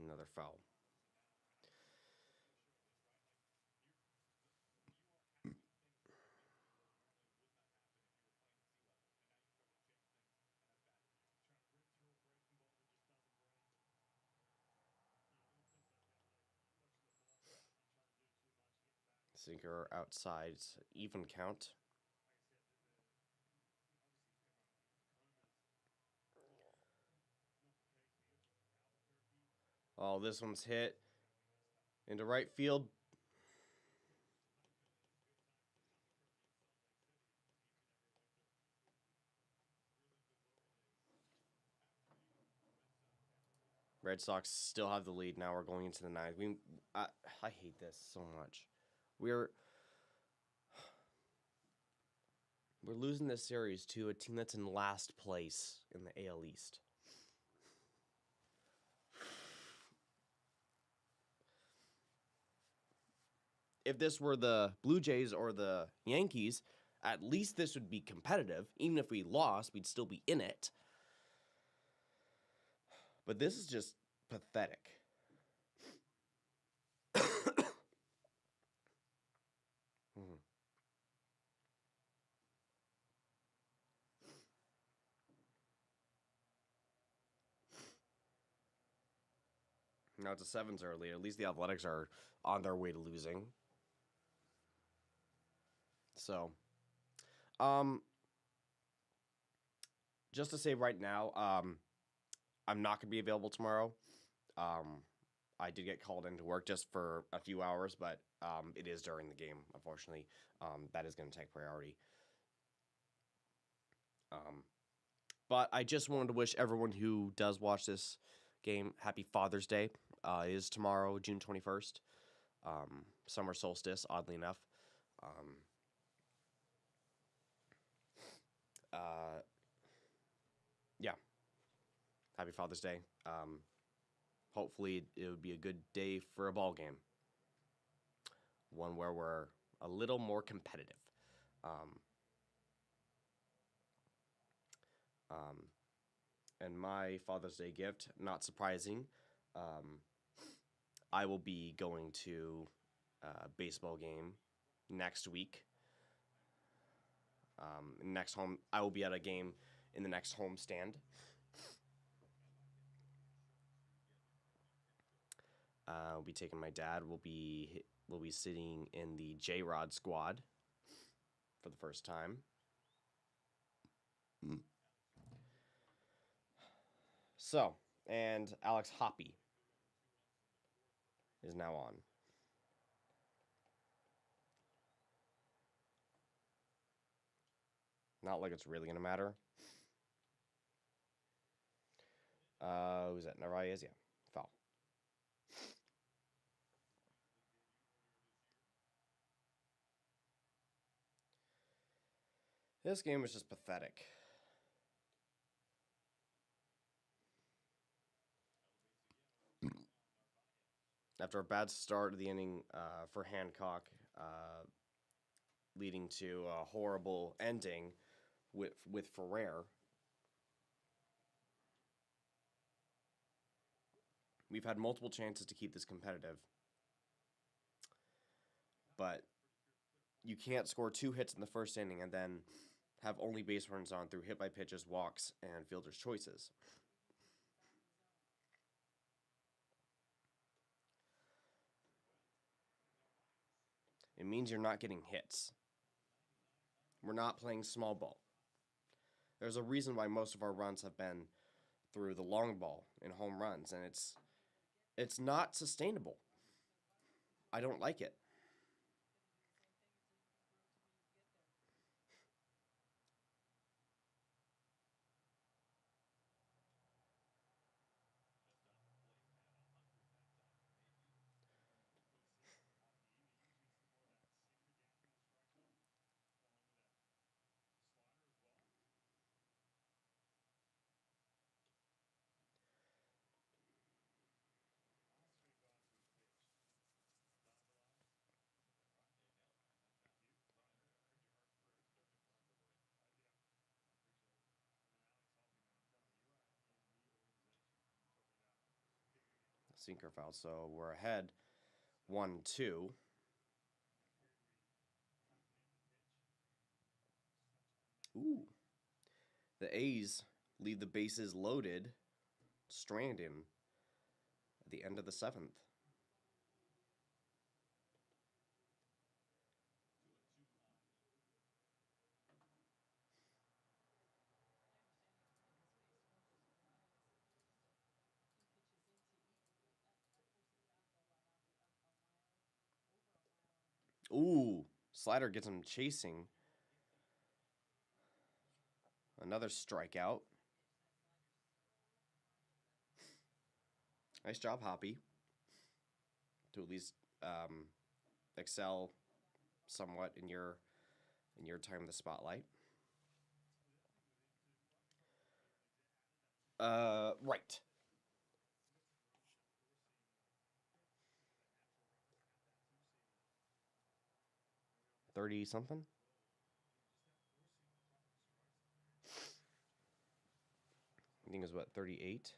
Another foul. Sinker outside, even count. Oh, this one's hit into right field. Red Sox still have the lead. Now we're going into the ninth. I hate this so much. We're losing this series to a team that's in last place in the AL East. if this were the Blue Jays or the Yankees, at least this would be competitive. Even if we lost, we'd still be in it. But this is just pathetic. Mhm. Now it's a sevens early. At least the Athletics are on their way to losing. So, um, just to say right now, I'm not gonna be available tomorrow. Um, I did get called into work just for a few hours, but it is during the game. Unfortunately, that is gonna take priority. Um, but I just wanted to wish everyone who does watch this game happy Father's Day. It is tomorrow, June 21st. Summer solstice, oddly enough. Um, uh, yeah, happy Father's Day. Hopefully, it would be a good day for a ball game, one where we're a little more competitive. Um, um, and my Father's Day gift, not surprising, um, I will be going to a baseball game next week. Next home, I will be at a game in the next home stand. We'll be taking my dad. We'll be sitting in the J Rod squad for the first time. Mm. So, and Alex Hoppy is now on. Not like it's really gonna matter. Who's that? Narvaez? Yeah, foul. This game was just pathetic. After a bad start of the inning for Hancock, leading to a horrible ending with Ferrer, we've had multiple chances to keep this competitive, but you can't score two hits in the first inning and then have only base runs on through hit by pitches, walks, and fielders' choices. It means you're not getting hits. We're not playing small ball. There's a reason why most of our runs have been through the long ball in home runs, and it's not sustainable. I don't like it. Sinker foul. So we're ahead 1-2. Ooh. The A's leave the bases loaded, stranding at the end of the seventh. Ooh. Slider gets him chasing. Another strikeout. Nice job, Hoppy. To at least excel somewhat in your time in the spotlight. Right. 30 something. I think it was what, 38?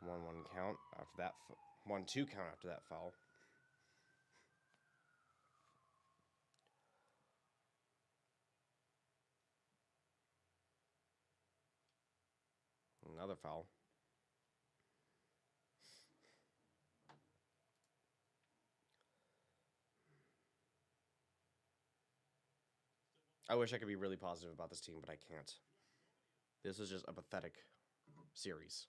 One count after that. 1-2 count after that foul. Another foul. I wish I could be really positive about this team, but I can't. This is just a pathetic series.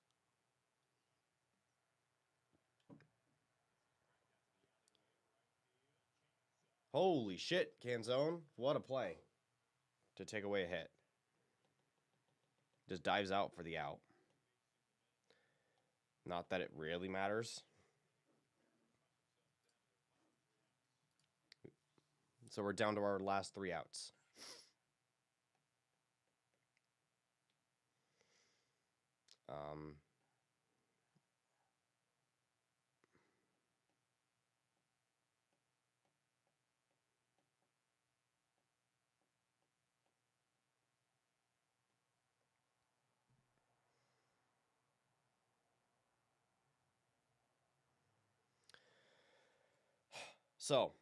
Holy shit, Canzone. What a play to take away a hit. Just dives out for the out. Not that it really matters. So we're down to our last 3 outs. So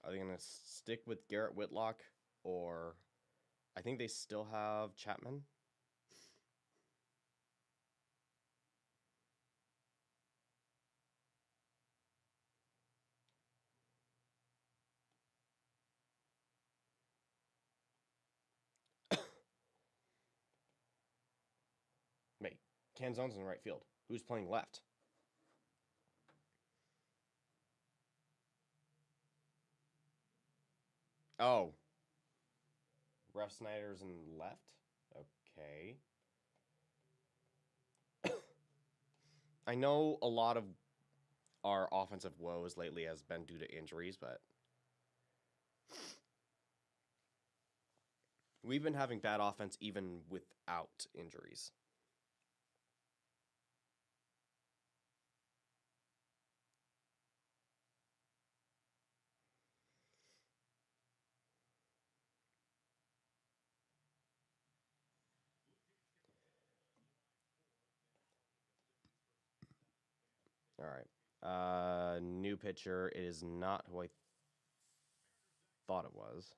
are they going to stick with Garrett Whitlock, or I think they still have Chapman? Wait, Canzone's in the right field. Who's playing left? Oh. Refsnyder's in left? Okay. I know a lot of our offensive woes lately has been due to injuries, but we've been having bad offense even without injuries. All right. New pitcher. It is not who I thought it was.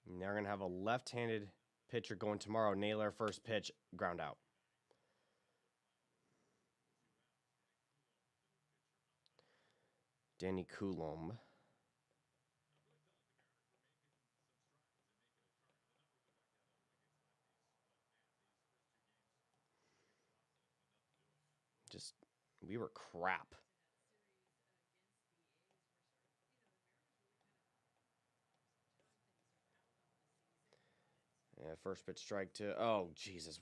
And they're going to have a left-handed pitcher going tomorrow. Naylor first pitch, ground out. Danny Coulomb. Just, we were crap. Yeah, first pitch strike to. Oh, Jesus.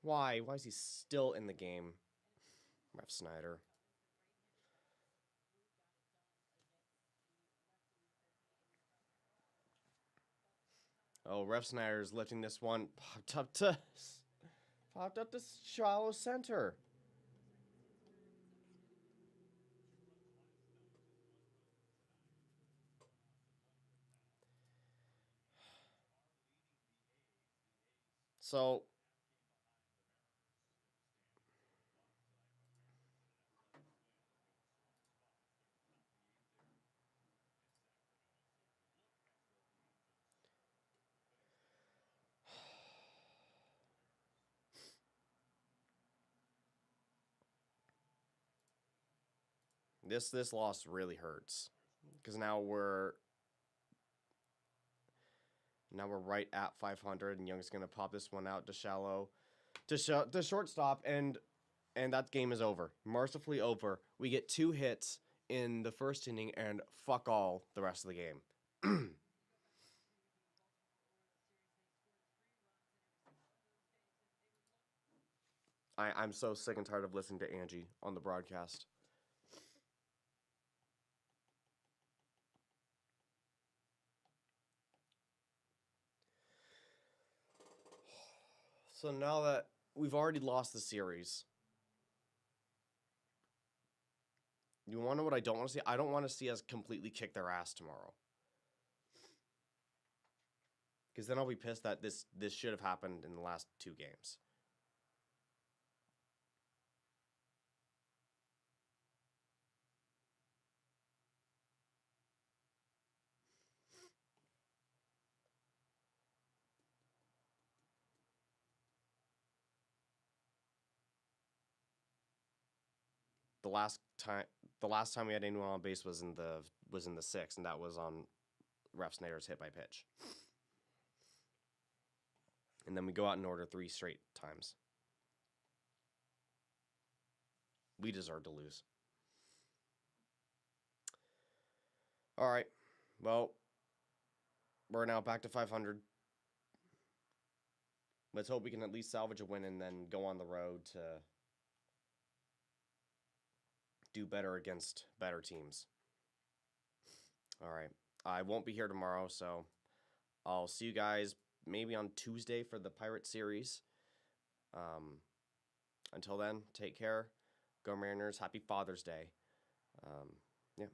Why? Why is he still in the game? Refsnyder. Oh, Refsnyder's lifting this one. Popped up to shallow center. So This loss really hurts because now we're right at 500, and Young's gonna pop this one out to shallow, to shortstop, and that game is over, mercifully over. We get 2 hits in the first inning, and fuck all the rest of the game. I'm so sick and tired of listening to Angie on the broadcast. So now that we've already lost the series, you want to know what I don't want to see? I don't want to see us completely kick their ass tomorrow. Because then I'll be pissed that this should have happened in the last 2 games. The last time the last time we had anyone on base was in the 6th, and that was on Ref Snyder's hit by pitch. And then we go out in order 3 straight times. We deserve to lose. All right. Well, we're now back to 500. Let's hope we can at least salvage a win and then go on the road to do better against better teams. All right. I won't be here tomorrow, so I'll see you guys maybe on Tuesday for the Pirate series. Until then, take care. Go Mariners. Happy Father's Day. Yeah.